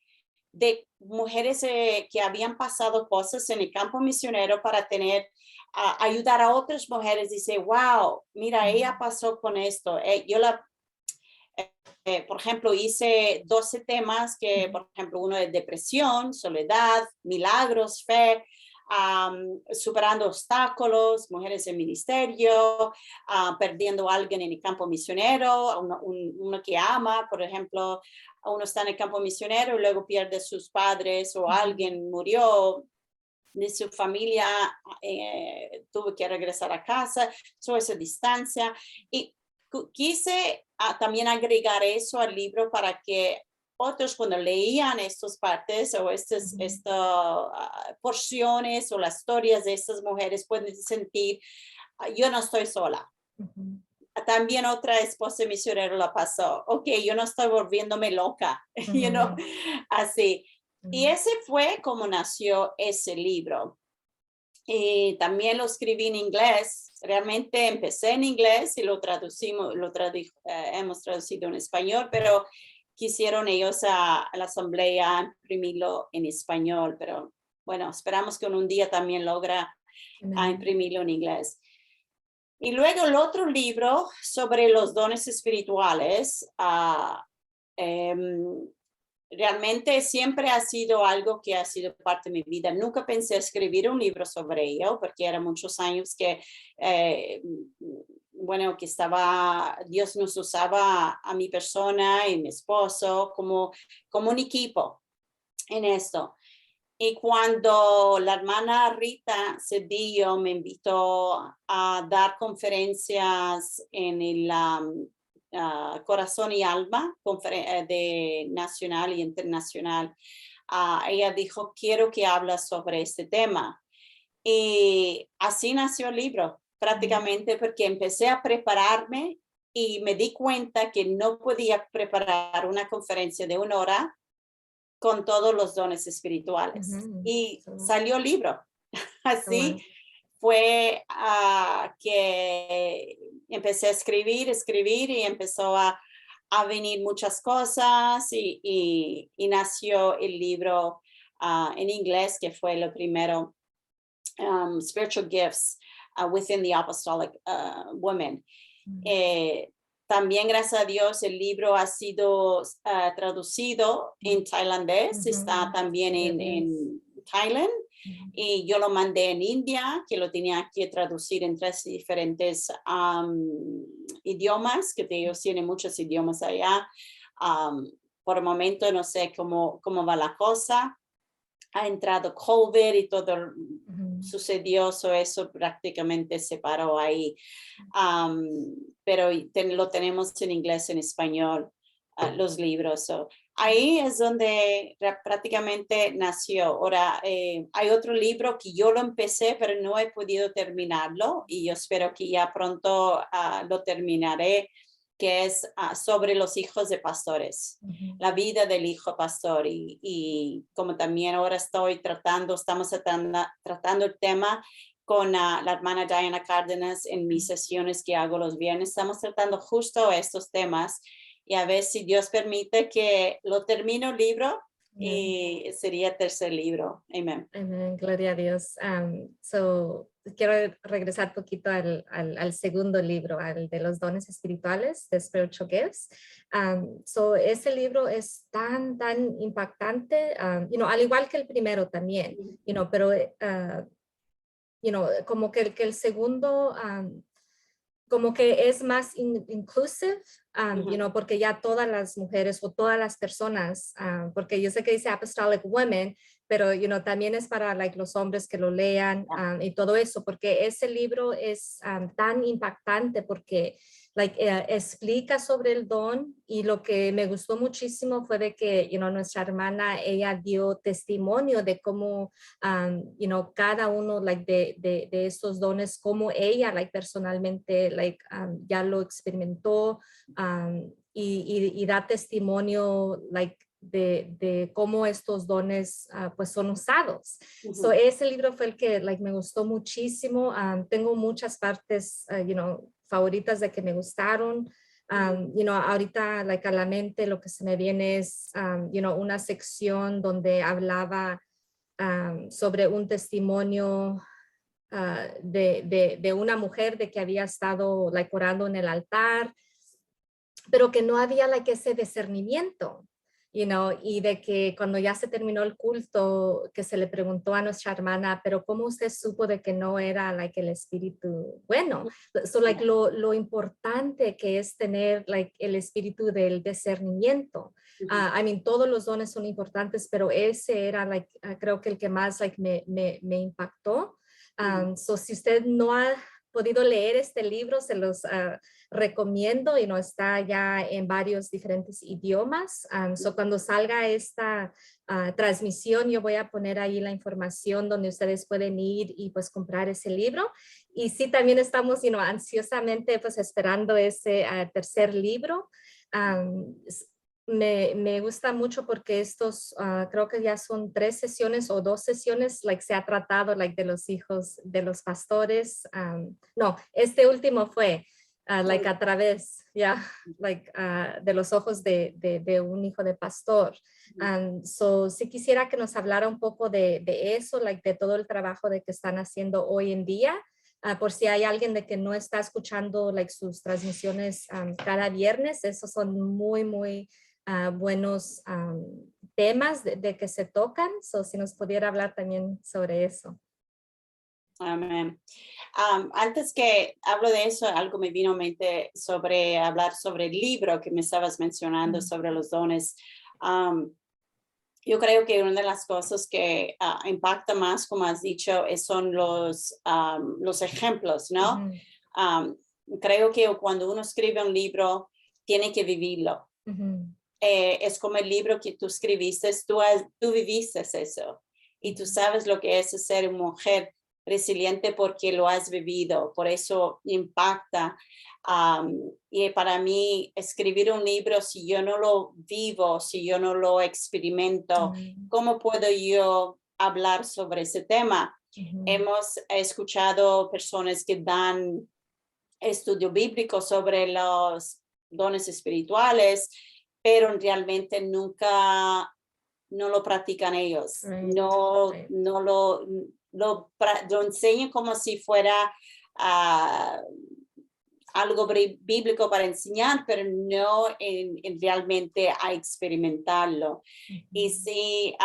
de mujeres que habían pasado cosas en el campo misionero para ayudar a otras mujeres. Dice, wow, mira, ella pasó con esto. Por ejemplo, hice 12 temas que, por ejemplo, uno es depresión, soledad, milagros, fe, superando obstáculos, mujeres en ministerio, perdiendo a alguien en el campo misionero, uno que ama, por ejemplo, uno está en el campo misionero y luego pierde a sus padres o alguien murió de su familia, tuvo que regresar a casa, toda esa distancia. Y quise también agregar eso al libro para que otros cuando leían estas partes o estas porciones o las historias de estas mujeres pueden sentir, yo no estoy sola. También otra esposa misionera la pasó. Ok, yo no estoy volviéndome loca, así. Y ese fue como nació ese libro. Y también lo escribí en inglés. Realmente empecé en inglés y lo traducimos, hemos traducido en español, pero quisieron ellos a la asamblea imprimirlo en español. Pero bueno, esperamos que en un día también logra imprimirlo en inglés. Y luego el otro libro sobre los dones espirituales, realmente siempre ha sido algo que ha sido parte de mi vida. Nunca pensé escribir un libro sobre ello, porque eran muchos años que, que Dios nos usaba a mi persona y mi esposo como un equipo en esto. Y cuando la hermana Rita Cedillo me invitó a dar conferencias en el Corazón y Alma, de nacional y internacional, ella dijo, quiero que hables sobre este tema. Y así nació el libro, prácticamente porque empecé a prepararme y me di cuenta que no podía preparar una conferencia de 1 hora con todos los dones espirituales. Y So, salió el libro. Así wow. fue que empecé a escribir y empezó a venir muchas cosas y nació el libro en inglés, que fue lo primero, Spiritual Gifts Within the Apostolic Women. También, gracias a Dios, el libro ha sido traducido en tailandés, está también en Thailand, y yo lo mandé en India, que lo tenía que traducir en 3 diferentes idiomas, que ellos tienen muchos idiomas allá. Por el momento no sé cómo va la cosa. Ha entrado COVID y todo sucedió, eso prácticamente se paró ahí. Pero lo tenemos en inglés, en español, los libros. Ahí es donde prácticamente nació. Ahora, hay otro libro que yo lo empecé, pero no he podido terminarlo y yo espero que ya pronto lo terminaré, que es sobre los hijos de pastores, la vida del hijo pastor. Y como también ahora estamos tratando el tema con la hermana Diana Cárdenas en mis sesiones que hago los viernes, estamos tratando justo estos temas y a ver si Dios permite que lo termino el libro y sería el 3er libro. Amén. Amén, gloria a Dios. Quiero regresar un poquito al segundo libro, al de los dones espirituales, de Spiritual Gifts. Ese libro es tan impactante, al igual que el primero también, pero como que el segundo, como que es más inclusive, porque ya todas las mujeres o todas las personas, porque yo sé que dice Apostolic Women, pero también es para los hombres que lo lean y todo eso, porque ese libro es tan impactante porque explica sobre el don, y lo que me gustó muchísimo fue de que nuestra hermana, ella dio testimonio de cómo cada uno de estos dones, como ella personalmente ya lo experimentó, y da testimonio de cómo estos dones pues son usados. Ese libro fue el que me gustó muchísimo. Tengo muchas partes favoritas de que me gustaron. Ahorita a la mente lo que se me viene es una sección donde hablaba sobre un testimonio de una mujer de que había estado orando en el altar, pero que no había ese discernimiento, y de que cuando ya se terminó el culto, que se le preguntó a nuestra hermana, pero ¿cómo usted supo de que no era el espíritu bueno? Lo importante que es tener el espíritu del discernimiento. Todos los dones son importantes, pero ese era creo que el que más me impactó. Si usted no ha podido leer este libro, se los recomiendo, y está ya en varios diferentes idiomas. Cuando salga esta transmisión, yo voy a poner ahí la información donde ustedes pueden ir y pues comprar ese libro. Y sí, también estamos ansiosamente pues esperando ese 3er libro. Me gusta mucho porque estos, creo que ya son 3 sesiones o 2 sesiones, se ha tratado de los hijos de los pastores. No, este último fue a través, de los ojos de un hijo de pastor. Sí quisiera que nos hablara un poco de eso, de todo el trabajo de que están haciendo hoy en día. Por si hay alguien de que no está escuchando sus transmisiones cada viernes, esos son muy buenos temas de que se tocan. Si nos pudiera hablar también sobre eso. Amén. Antes que hablo de eso, algo me vino a mente sobre hablar sobre el libro que me estabas mencionando, sobre los dones. yo creo que una de las cosas que impacta más, como has dicho, son los ejemplos, ¿no? Ujú, Creo que cuando uno escribe un libro, tiene que vivirlo. ujú, Es como el libro que tú escribiste, tú viviste eso y tú sabes lo que es ser mujer resiliente porque lo has vivido, por eso impacta. Y para mí, escribir un libro, si yo no lo vivo, si yo no lo experimento, ujú, ¿cómo puedo yo hablar sobre ese tema? ujú, Hemos escuchado personas que dan estudio bíblico sobre los dones espirituales, pero realmente nunca no lo practican ellos. right, No, right. no lo enseñan como si fuera ah, algo bíblico para enseñar, pero no en realmente a experimentarlo. Y Ujú, sí,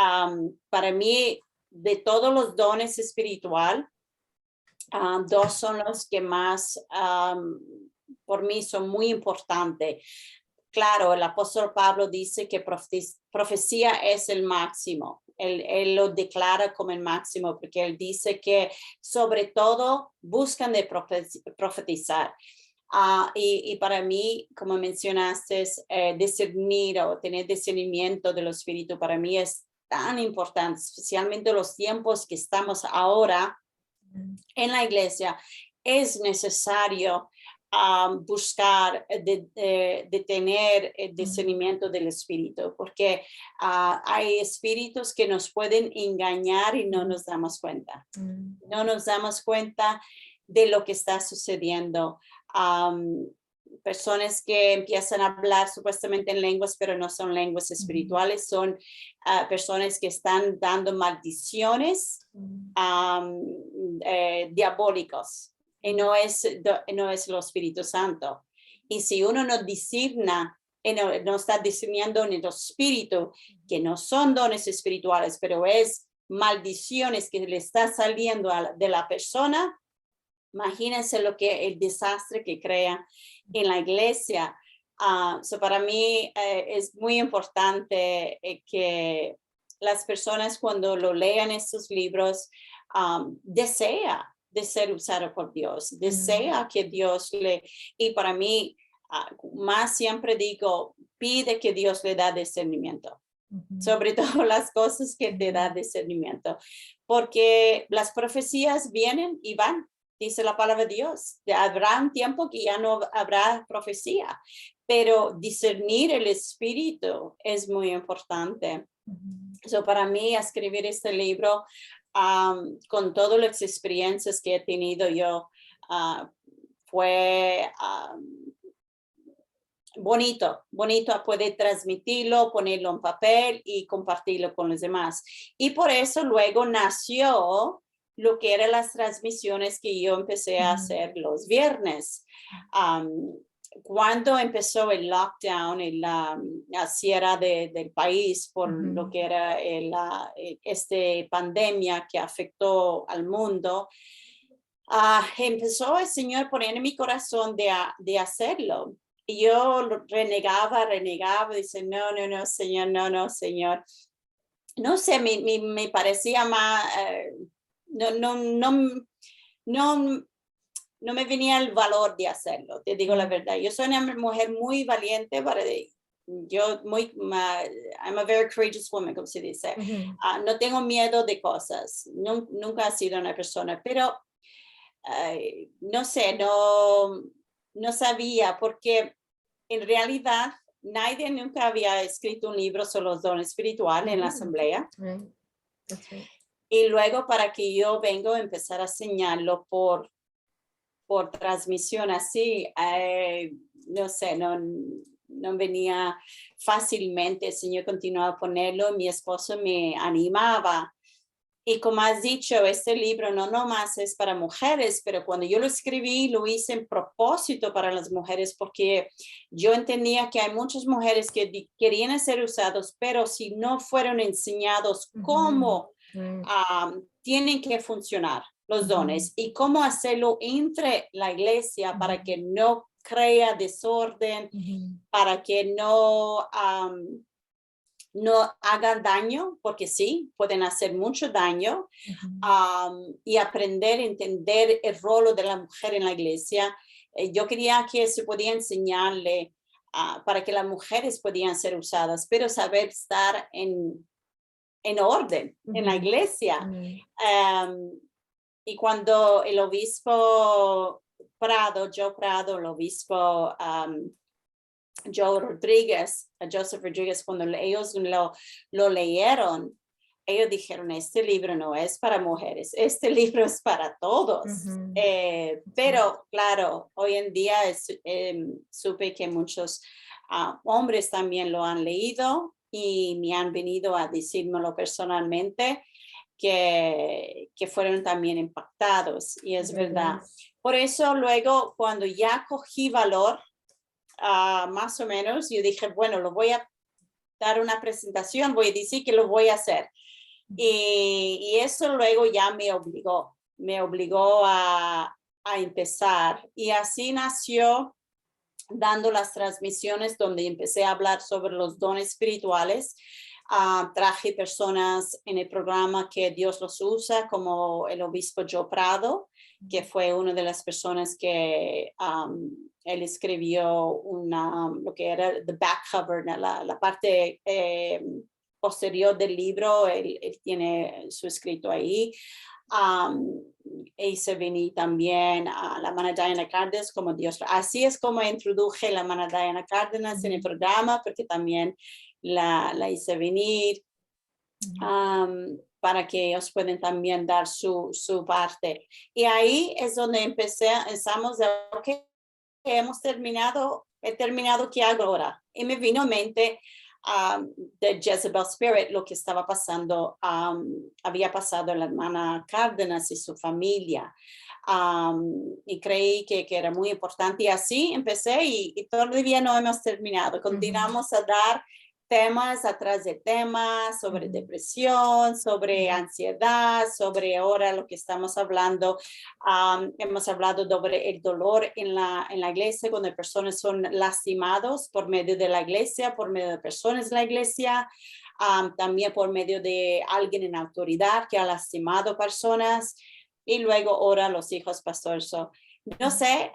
para mí, de todos los dones espirituales, dos son los que más por mí son muy importantes. Claro, el apóstol Pablo dice que profecía es el máximo. Él lo declara como el máximo porque él dice que sobre todo buscan de profetizar. Y para mí, como mencionaste, discernir o tener discernimiento de los espíritus para mí es tan importante, especialmente los tiempos que estamos ahora en la iglesia. Es necesario buscar de tener el discernimiento del espíritu, porque hay espíritus que nos pueden engañar y no ujú, nos damos cuenta. ujú, No nos damos cuenta de lo que está sucediendo. Personas que empiezan a hablar supuestamente en lenguas, pero no son lenguas ujú, espirituales, son personas que están dando maldiciones ujú, diabólicos y ujú, no es lo Espíritu Santo. Y si uno no discierna, no está discerniendo en el espíritu, que no son dones espirituales, pero es maldiciones que le está saliendo de la persona, imagínense lo que el desastre que crea en la iglesia. Para mí es muy importante que las personas cuando lo lean estos libros desea de ser usado por Dios, ujú, desea que Dios y para mí más siempre digo, pide que Dios le da discernimiento ujú, sobre todo las cosas que te da ujú, discernimiento, porque las profecías vienen y van, dice la palabra de Dios. Habrá un tiempo que ya no habrá profecía, pero discernir el espíritu es muy importante. ujú. Para mí, escribir este libro, con todas las experiencias que he tenido yo, fue bonito a poder transmitirlo, ponerlo en papel y compartirlo con los demás. Y por eso luego nació lo que eran las transmisiones que yo empecé a Ujú, hacer los viernes. Um, cuando empezó el lockdown en la sierra del país por lo ujú, que era este pandemia que afectó al mundo, empezó el Señor poner en mi corazón de hacerlo. Y yo renegaba, dice, no, Señor, no, Señor. No sé, me parecía más, no, no, no, no, no me venía el valor de hacerlo, te digo la ujú, verdad. Yo soy una mujer muy valiente yo I'm a very courageous woman, como se dice. ujú, No tengo miedo de cosas, nunca he sido una persona, pero no sé, no sabía, porque en realidad nadie nunca había escrito un libro sobre los dones espirituales en la ujú. asamblea. Right, that's right. Y luego para que yo vengo a empezar a enseñarlo por transmisión así, no sé, no venía fácilmente. El Señor continuaba a ponerlo, mi esposo me animaba. Y como has dicho, este libro no nomás es para mujeres, pero cuando yo lo escribí, lo hice en propósito para las mujeres, porque yo entendía que hay muchas mujeres que querían ser usados, pero si no fueron enseñados Ujú, cómo right, tienen que funcionar los ujú, dones y cómo hacerlo entre la iglesia ujú, para que no crea desorden, ujú, para que no no hagan daño, porque sí, pueden hacer mucho daño, y aprender a entender el rol de la mujer en la iglesia. Yo quería que se podía enseñarle para que las mujeres podían ser usadas, pero saber estar en orden en la iglesia. Y cuando el obispo Joe Prado, el obispo Joseph Rodriguez, cuando ellos lo leyeron, ellos dijeron, este libro no es para mujeres, este libro es para todos. Pero claro, hoy en día supe que muchos hombres también lo han leído y me han venido a decírmelo personalmente, que fueron también impactados, y es verdad. Por eso luego, cuando ya cogí valor, más o menos, yo dije, bueno, lo voy a dar una presentación, voy a decir que lo voy a hacer. Y eso luego ya me obligó a empezar. Y así nació dando las transmisiones donde empecé a hablar sobre los dones espirituales. Traje personas en el programa que Dios los usa, como el obispo Joe Prado, que fue una de las personas que él escribió lo que era the back cover, la parte posterior del libro, él tiene su escrito ahí. Hice venir también a la hermana Diana Cárdenas como Dios. Así es como introduje la hermana Diana Cárdenas en el programa, porque también la hice venir para que ellos puedan también dar su parte. Y ahí es donde empezamos de, ok, he terminado, ¿qué hago ahora? Y me vino a mente de Jezebel Spirit, lo que estaba pasando, había pasado a la hermana Cárdenas y su familia. Y creí que era muy importante. Y así empecé y todavía no hemos terminado. Continuamos a dar temas atrás de temas sobre depresión, sobre ansiedad, sobre ahora lo que estamos hablando. Hemos hablado sobre el dolor en la iglesia, cuando personas son lastimados por medio de la iglesia, por medio de personas de la iglesia, también por medio de alguien en autoridad que ha lastimado personas, y luego ahora los hijos pastores. No sé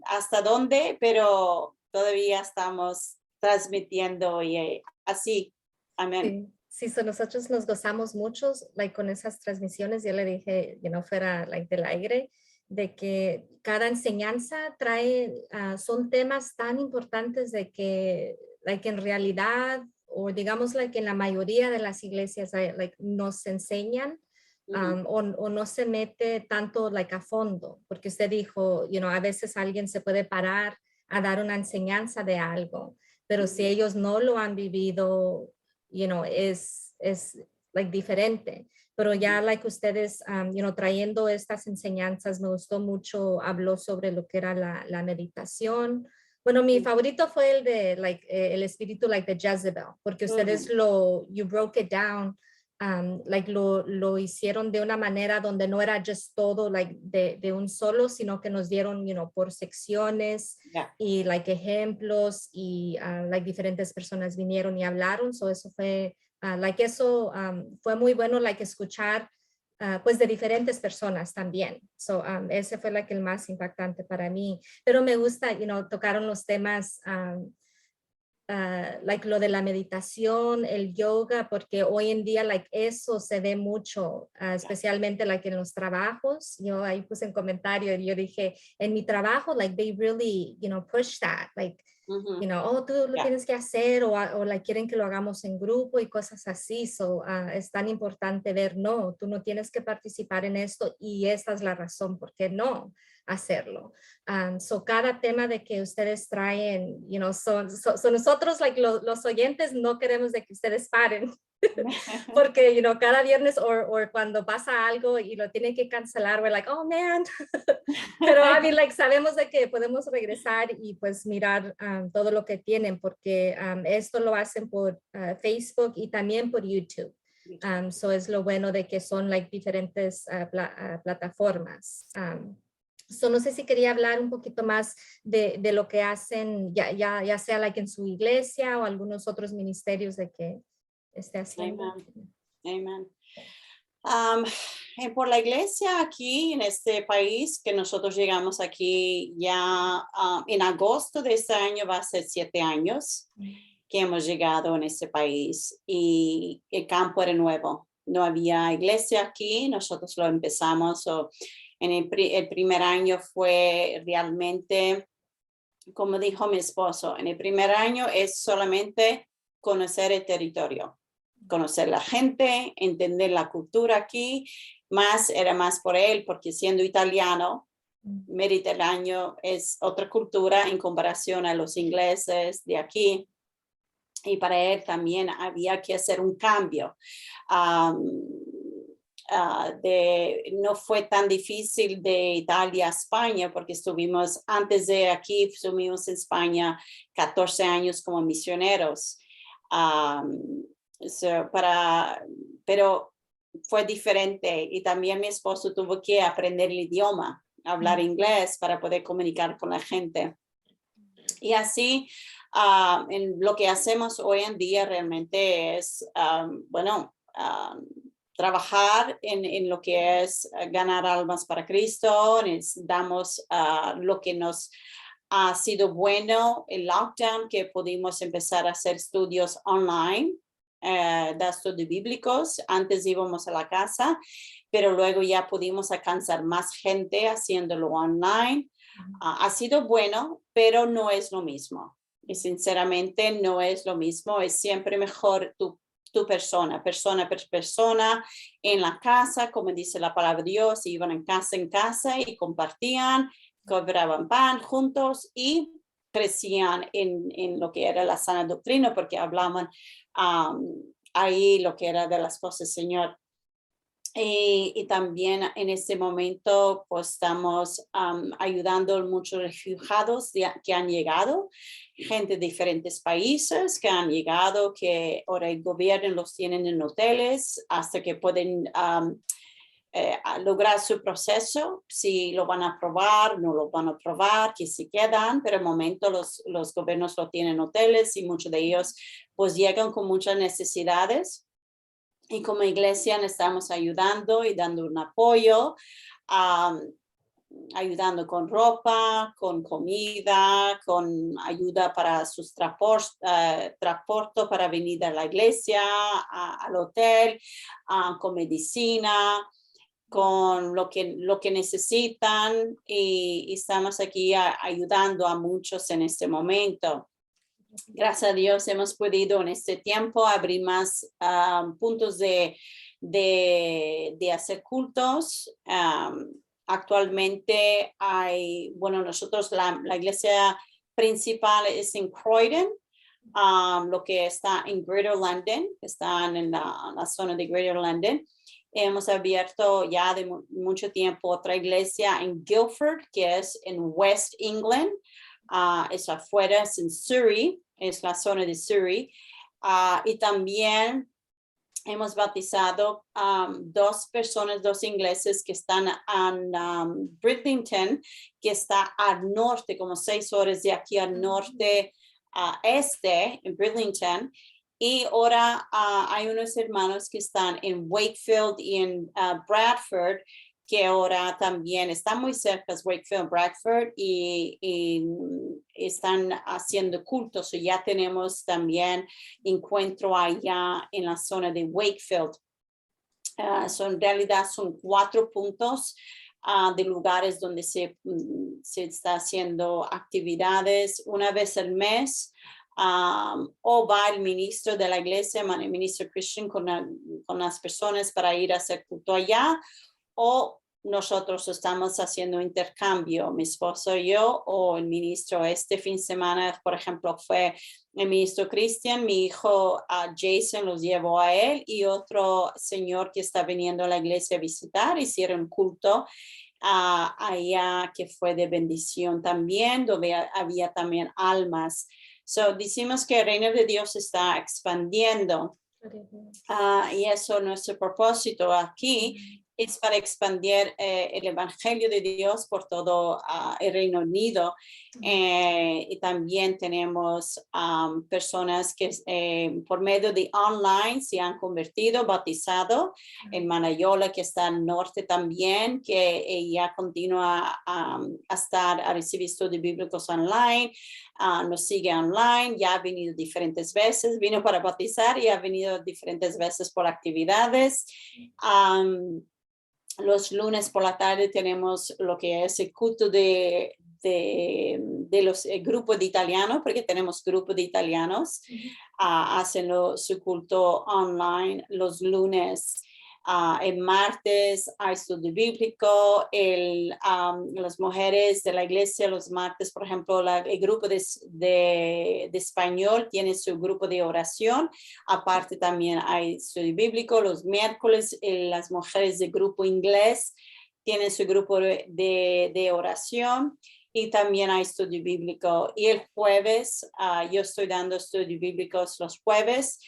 hasta dónde, pero todavía estamos transmitiendo y así. Amén. Sí, nosotros nos gozamos mucho con esas transmisiones. Yo le dije, fuera del aire, de que cada enseñanza trae, son temas tan importantes de que en realidad, o digamos que en la mayoría de las iglesias nos enseñan o no se mete tanto a fondo, porque usted dijo, a veces alguien se puede parar a dar una enseñanza de algo, pero si ellos no lo han vivido, es diferente. Pero ya ustedes, trayendo estas enseñanzas, me gustó mucho, habló sobre lo que era la meditación. Bueno, mi favorito fue el de el espíritu de Jezebel, porque ustedes you broke it down, lo hicieron de una manera donde no era just todo de un solo, sino que nos dieron, por secciones y ejemplos, y diferentes personas vinieron y hablaron. So eso fue, eso fue muy bueno, escuchar pues de diferentes personas también. So ese fue el más impactante para mí. Pero me gusta, tocaron los temas lo de la meditación, el yoga, porque hoy en día eso se ve mucho, especialmente en los trabajos. Yo ahí puse en comentario y yo dije, en mi trabajo, they really, push that, oh, tú lo tienes que hacer, o quieren que lo hagamos en grupo y cosas así. So es tan importante ver, no, tú no tienes que participar en esto, y esta es la razón por qué no hacerlo. So cada tema de que ustedes traen, son nosotros, los oyentes, no queremos de que ustedes paren, porque, cada viernes o cuando pasa algo y lo tienen que cancelar, we're oh man, pero sabemos de que podemos regresar y pues mirar todo lo que tienen, porque esto lo hacen por Facebook y también por YouTube. So es lo bueno de que son diferentes plataformas. No sé si quería hablar un poquito más de lo que hacen, ya sea like en su iglesia o algunos otros ministerios de que esté haciendo. Amen. Amen. Por la iglesia aquí en este país, que nosotros llegamos aquí ya en agosto de este año, va a ser 7 años que hemos llegado en este país y el campo era nuevo. No había iglesia aquí, nosotros lo empezamos. En el primer año fue realmente, como dijo mi esposo, en el primer año es solamente conocer el territorio, conocer la gente, entender la cultura aquí, era más por él, porque siendo italiano, mediterráneo es otra cultura en comparación a los ingleses de aquí. Y para él también había que hacer un cambio. No fue tan difícil de Italia a España, porque antes de aquí, estuvimos en España 14 años como misioneros. Pero fue diferente y también mi esposo tuvo que aprender el idioma, hablar inglés para poder comunicar con la gente. Y así, en lo que hacemos hoy en día realmente es, trabajar en lo que es ganar almas para Cristo. Damos lo que nos ha sido bueno el lockdown, que pudimos empezar a hacer estudios online, de estudios bíblicos. Antes íbamos a la casa, pero luego ya pudimos alcanzar más gente haciéndolo online. Ha sido bueno, pero no es lo mismo. Y sinceramente no es lo mismo. Es siempre mejor tu persona por persona, en la casa, como dice la palabra de Dios, iban en casa y compartían, cobraban pan juntos y crecían en lo que era la sana doctrina, porque hablaban ahí lo que era de las cosas del Señor. Y también en este momento pues estamos ayudando a muchos refugiados que han llegado, gente de diferentes países que han llegado, que ahora el gobierno los tienen en hoteles hasta que pueden lograr su proceso, si lo van a aprobar, no lo van a aprobar, que se quedan, pero de momento los gobiernos lo tienen en hoteles y muchos de ellos pues llegan con muchas necesidades. Y como iglesia estamos ayudando y dando un apoyo, ayudando con ropa, con comida, con ayuda para sus transporte para venir a la iglesia, al hotel, con medicina, con lo que necesitan. Y estamos aquí ayudando a muchos en este momento. Gracias a Dios hemos podido en este tiempo abrir más puntos de hacer cultos. Actualmente nosotros la iglesia principal es en Croydon, lo que está en Greater London, están en la zona de Greater London. Hemos abierto ya de mucho tiempo otra iglesia en Guildford, que es en West England. Es afuera, es en Surrey, es la zona de Surrey. Y también hemos bautizado dos ingleses que están en Bridlington, que está al norte, como 6 horas de aquí al norte, en Bridlington. Y ahora hay unos hermanos que están en Wakefield y en Bradford, que ahora también están muy cerca de Wakefield, Bradford, y están haciendo cultos. Y ya tenemos también encuentro allá en la zona de Wakefield. En realidad son 4 puntos de lugares donde se está haciendo actividades una vez al mes. O va el ministro de la iglesia, el ministro Christian, con las personas para ir a hacer culto allá, o nosotros estamos haciendo intercambio, mi esposo y yo, o el ministro. Este fin de semana, por ejemplo, fue el ministro Christian, mi hijo Jason los llevó a él, y otro señor que está viniendo a la iglesia a visitar, hicieron culto allá, que fue de bendición también, donde había también almas. Decimos que el reino de Dios está expandiendo, y eso es nuestro propósito aquí. es para expandir el Evangelio de Dios por todo el Reino Unido. Y también tenemos personas que por medio de online se han convertido, bautizado. En Manayola, que está al norte también, que ella continúa a recibir estudios bíblicos online. Nos sigue online, ya ha venido diferentes veces, vino para bautizar y ha venido diferentes veces por actividades. Los lunes por la tarde tenemos lo que es el culto de los grupos de italianos, porque tenemos grupos de italianos, hacen su culto online los lunes. El martes hay estudio bíblico, las mujeres de la iglesia los martes, por ejemplo, el grupo de español tiene su grupo de oración, aparte también hay estudio bíblico. Los miércoles las mujeres del grupo inglés tienen su grupo de oración y también hay estudio bíblico. Y el jueves, yo estoy dando estudios bíblicos los jueves,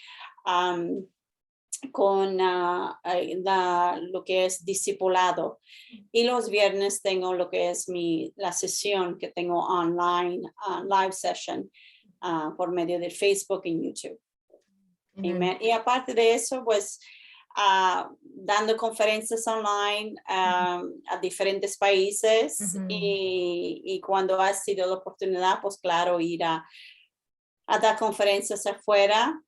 con lo que es discipulado, y los viernes tengo lo que es la sesión que tengo online, live session, por medio de Facebook y YouTube. Amen. Y aparte de eso, pues dando conferencias online a diferentes países, y cuando ha sido la oportunidad, pues claro, ir a dar conferencias afuera.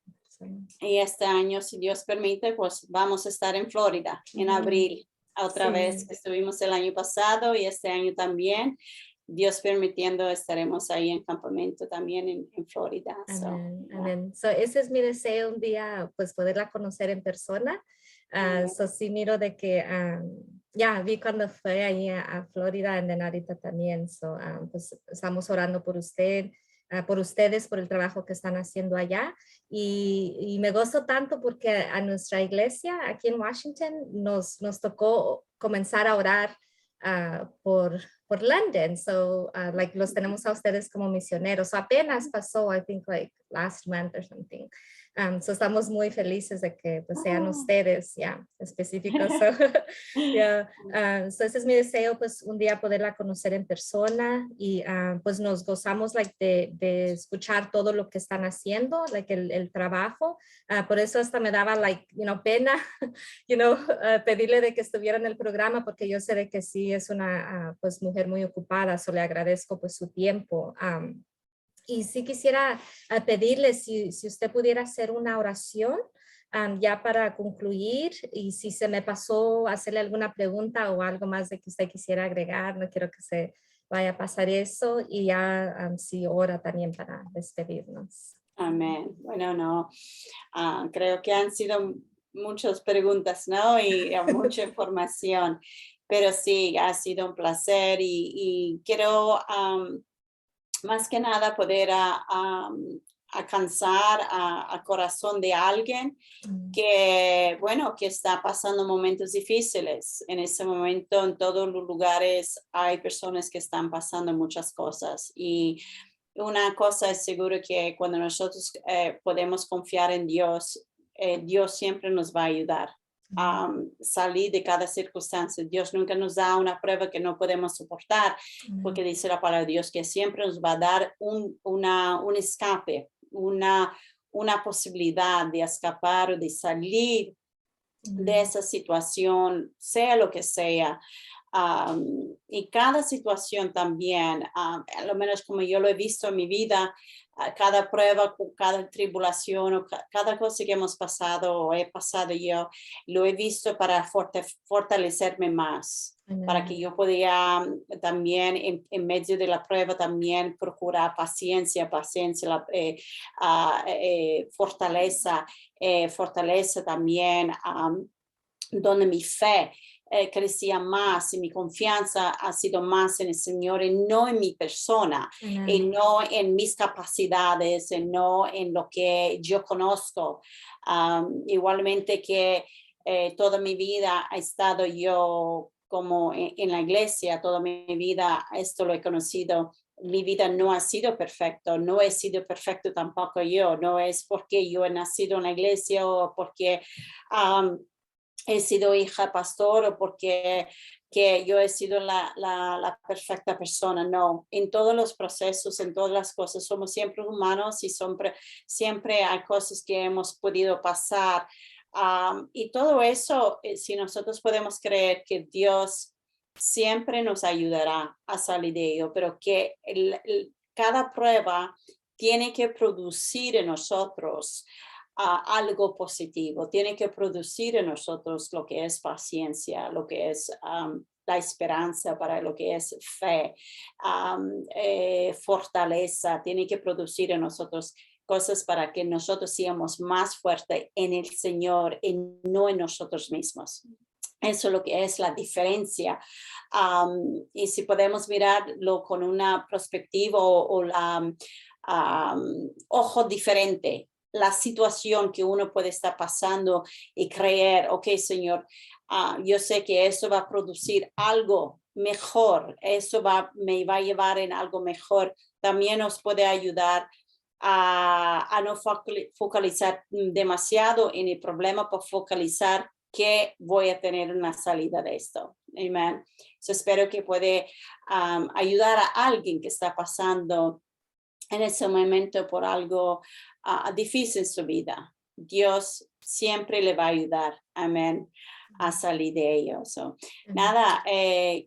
Y este año, si Dios permite, pues vamos a estar en Florida en abril, otra vez. Estuvimos el año pasado y este año también. Dios permitiendo, estaremos ahí en campamento también en Florida. Amén, amén. So, ese es mi deseo un día, pues poderla conocer en persona. So, sí miro de que ya vi cuando fue ahí a Florida, en ahorita también. So, pues estamos orando por usted, por ustedes, por el trabajo que están haciendo allá. Y me gozo tanto porque a nuestra iglesia aquí en Washington nos tocó comenzar a orar por London. So, like, los tenemos a ustedes como misioneros. So, apenas pasó, I think, like, last month or something. So, estamos muy felices de que pues, sean ustedes, ya, específicos. So, so, ese es mi deseo, pues, un día poderla conocer en persona y pues nos gozamos, like, de escuchar todo lo que están haciendo, like, el trabajo. Por eso hasta me daba, like, pena, pedirle de que estuviera en el programa, porque yo sé de que sí es una, pues, mujer muy ocupada. So, le agradezco, pues, su tiempo. Y sí quisiera pedirle si usted pudiera hacer una oración ya para concluir, y si se me pasó hacerle alguna pregunta o algo más de que usted quisiera agregar, no quiero que se vaya a pasar eso, y ya sí ora también para despedirnos. Amén. Bueno, no, creo que han sido muchas preguntas, ¿no? Y mucha información, pero sí, ha sido un placer y quiero más que nada poder alcanzar al corazón de alguien que, bueno, que está pasando momentos difíciles. En ese momento, en todos los lugares hay personas que están pasando muchas cosas, y una cosa es seguro, que cuando nosotros podemos confiar en Dios, Dios siempre nos va a ayudar a salir de cada circunstancia. Dios nunca nos da una prueba que no podemos soportar, porque dice la palabra de Dios que siempre nos va a dar un escape, una posibilidad de escapar o de salir de esa situación, sea lo que sea. Y cada situación también, a lo menos como yo lo he visto en mi vida, cada prueba, cada tribulación o cada cosa que hemos pasado o he pasado yo, lo he visto para fortalecerme más, para que yo podía también en medio de la prueba también procurar paciencia, fortaleza también, donde mi fe crecía más y mi confianza ha sido más en el Señor y no en mi persona, y no en mis capacidades, y no en lo que yo conozco. Igualmente que toda mi vida ha estado yo como en la iglesia, toda mi vida esto lo he conocido. Mi vida no ha sido perfecto, no he sido perfecto tampoco yo, no es porque yo he nacido en la iglesia o porque he sido hija pastor o porque que yo he sido la perfecta persona. No, en todos los procesos, en todas las cosas, somos siempre humanos y siempre hay cosas que hemos podido pasar. Y todo eso, si nosotros podemos creer que Dios siempre nos ayudará a salir de ello, pero que cada prueba tiene que producir en nosotros algo positivo, tiene que producir en nosotros lo que es paciencia, lo que es la esperanza, para lo que es fe, fortaleza, tiene que producir en nosotros cosas para que nosotros seamos más fuertes en el Señor y no en nosotros mismos. Eso es lo que es la diferencia. Y si podemos mirarlo con una perspectiva o la ojo diferente, la situación que uno puede estar pasando y creer, ok, Señor, yo sé que eso va a producir algo mejor, eso me va a llevar en algo mejor. También nos puede ayudar a no focalizar demasiado en el problema, por focalizar que voy a tener una salida de esto. Amen. So espero que puede ayudar a alguien que está pasando en ese momento por algo difícil en su vida. Dios siempre le va a ayudar, amén, a salir de ello. So, nada,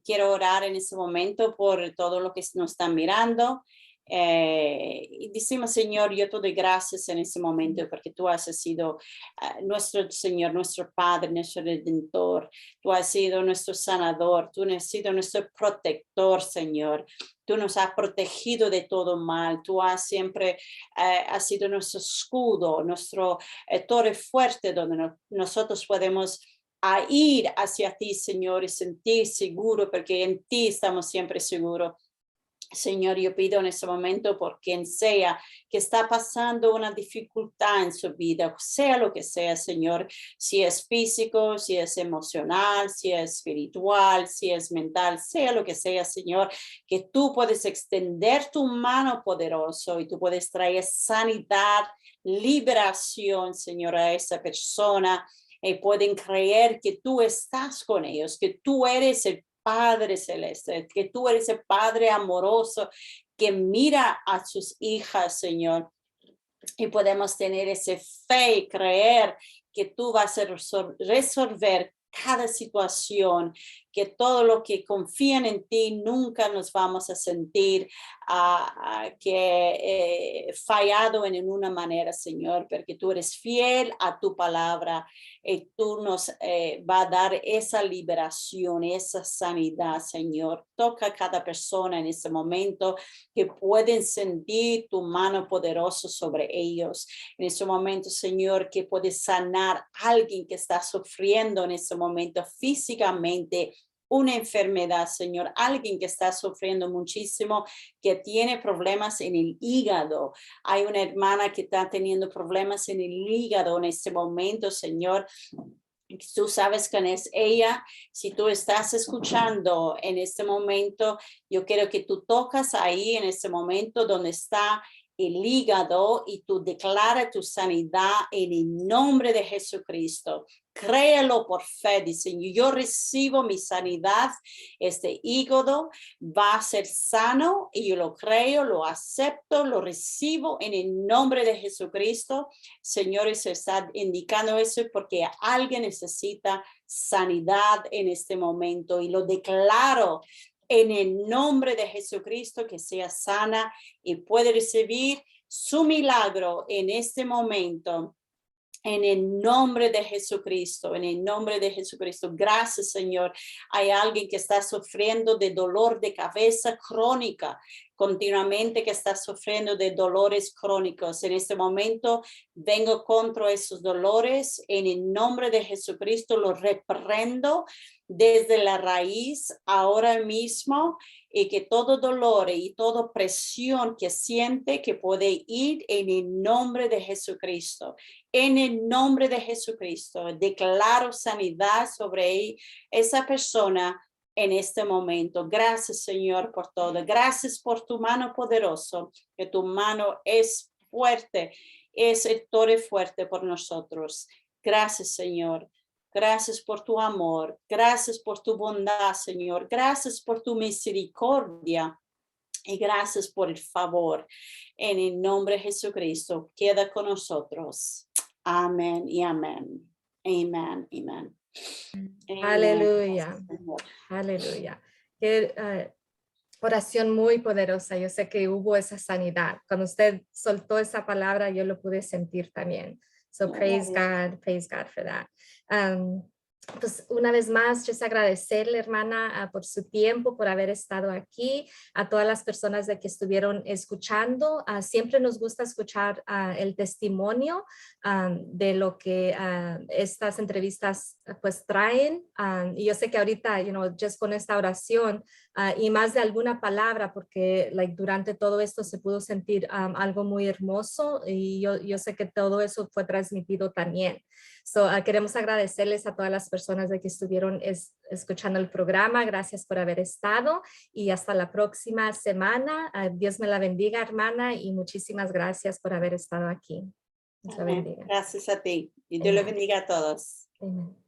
quiero orar en ese momento por todo lo que nos están mirando. Y decimos, Señor, yo te doy gracias en ese momento porque tú has sido nuestro Señor, nuestro Padre, nuestro Redentor. Tú has sido nuestro sanador, tú has sido nuestro protector, Señor. Tú nos has protegido de todo mal. Tú has siempre has sido nuestro escudo, nuestro torre fuerte donde nosotros podemos ir hacia ti, Señor, y sentir seguro porque en ti estamos siempre seguros. Señor, yo pido en este momento por quien sea que está pasando una dificultad en su vida, sea lo que sea, Señor, si es físico, si es emocional, si es espiritual, si es mental, sea lo que sea, Señor, que tú puedes extender tu mano poderoso y tú puedes traer sanidad, liberación, Señor, a esa persona. Pueden creer que tú estás con ellos, que tú eres el Padre Celeste, que tú eres el Padre amoroso que mira a sus hijas, Señor. Y podemos tener ese fe y creer que tú vas a resolver cada situación, que todo lo que confían en ti nunca nos vamos a sentir fallado en una manera, Señor, porque tú eres fiel a tu palabra y tú nos va a dar esa liberación, esa sanidad, Señor. Toca a cada persona en este momento que pueden sentir tu mano poderosa sobre ellos. En este momento, Señor, que puedes sanar a alguien que está sufriendo en este momento físicamente una enfermedad, Señor, alguien que está sufriendo muchísimo, que tiene problemas en el hígado. Hay una hermana que está teniendo problemas en el hígado en este momento, Señor. Tú sabes quién es ella. Si tú estás escuchando en este momento, yo quiero que tú tocas ahí en este momento donde está el hígado y tú declaras tu sanidad en el nombre de Jesucristo. Créelo por fe, dice, yo recibo mi sanidad, este hígado va a ser sano y yo lo creo, lo acepto, lo recibo en el nombre de Jesucristo. Señores, se está indicando eso porque alguien necesita sanidad en este momento y lo declaro en el nombre de Jesucristo que sea sana y puede recibir su milagro en este momento. En el nombre de Jesucristo, en el nombre de Jesucristo. Gracias, Señor. Hay alguien que está sufriendo de dolor de cabeza crónica, continuamente que está sufriendo de dolores crónicos. En este momento vengo contra esos dolores. En el nombre de Jesucristo los reprendo desde la raíz ahora mismo y que todo dolor y toda presión que siente que puede ir en el nombre de Jesucristo. En el nombre de Jesucristo, declaro sanidad sobre esa persona en este momento. Gracias, Señor, por todo. Gracias por tu mano poderosa, que tu mano es fuerte, es el torre fuerte por nosotros. Gracias, Señor. Gracias por tu amor. Gracias por tu bondad, Señor. Gracias por tu misericordia. Y gracias por el favor. En el nombre de Jesucristo, queda con nosotros. Amén y amén. Amén, amén. Aleluya. Gracias, Señor. Aleluya. Qué oración muy poderosa. Yo sé que hubo esa sanidad. Cuando usted soltó esa palabra, yo lo pude sentir también. So praise God for that. Pues una vez más, yo agradecerle, hermana, por su tiempo, por haber estado aquí, a todas las personas de que estuvieron escuchando. Siempre nos gusta escuchar el testimonio de lo que estas entrevistas pues traen. Y yo sé que ahorita, just con esta oración y más de alguna palabra, porque durante todo esto se pudo sentir algo muy hermoso y yo sé que todo eso fue transmitido también. So, queremos agradecerles a todas las personas de que estuvieron escuchando el programa. Gracias por haber estado y hasta la próxima semana. Dios me la bendiga, hermana, y muchísimas gracias por haber estado aquí. Dios la bendiga. Gracias a ti. Y Dios le bendiga a todos. Amen.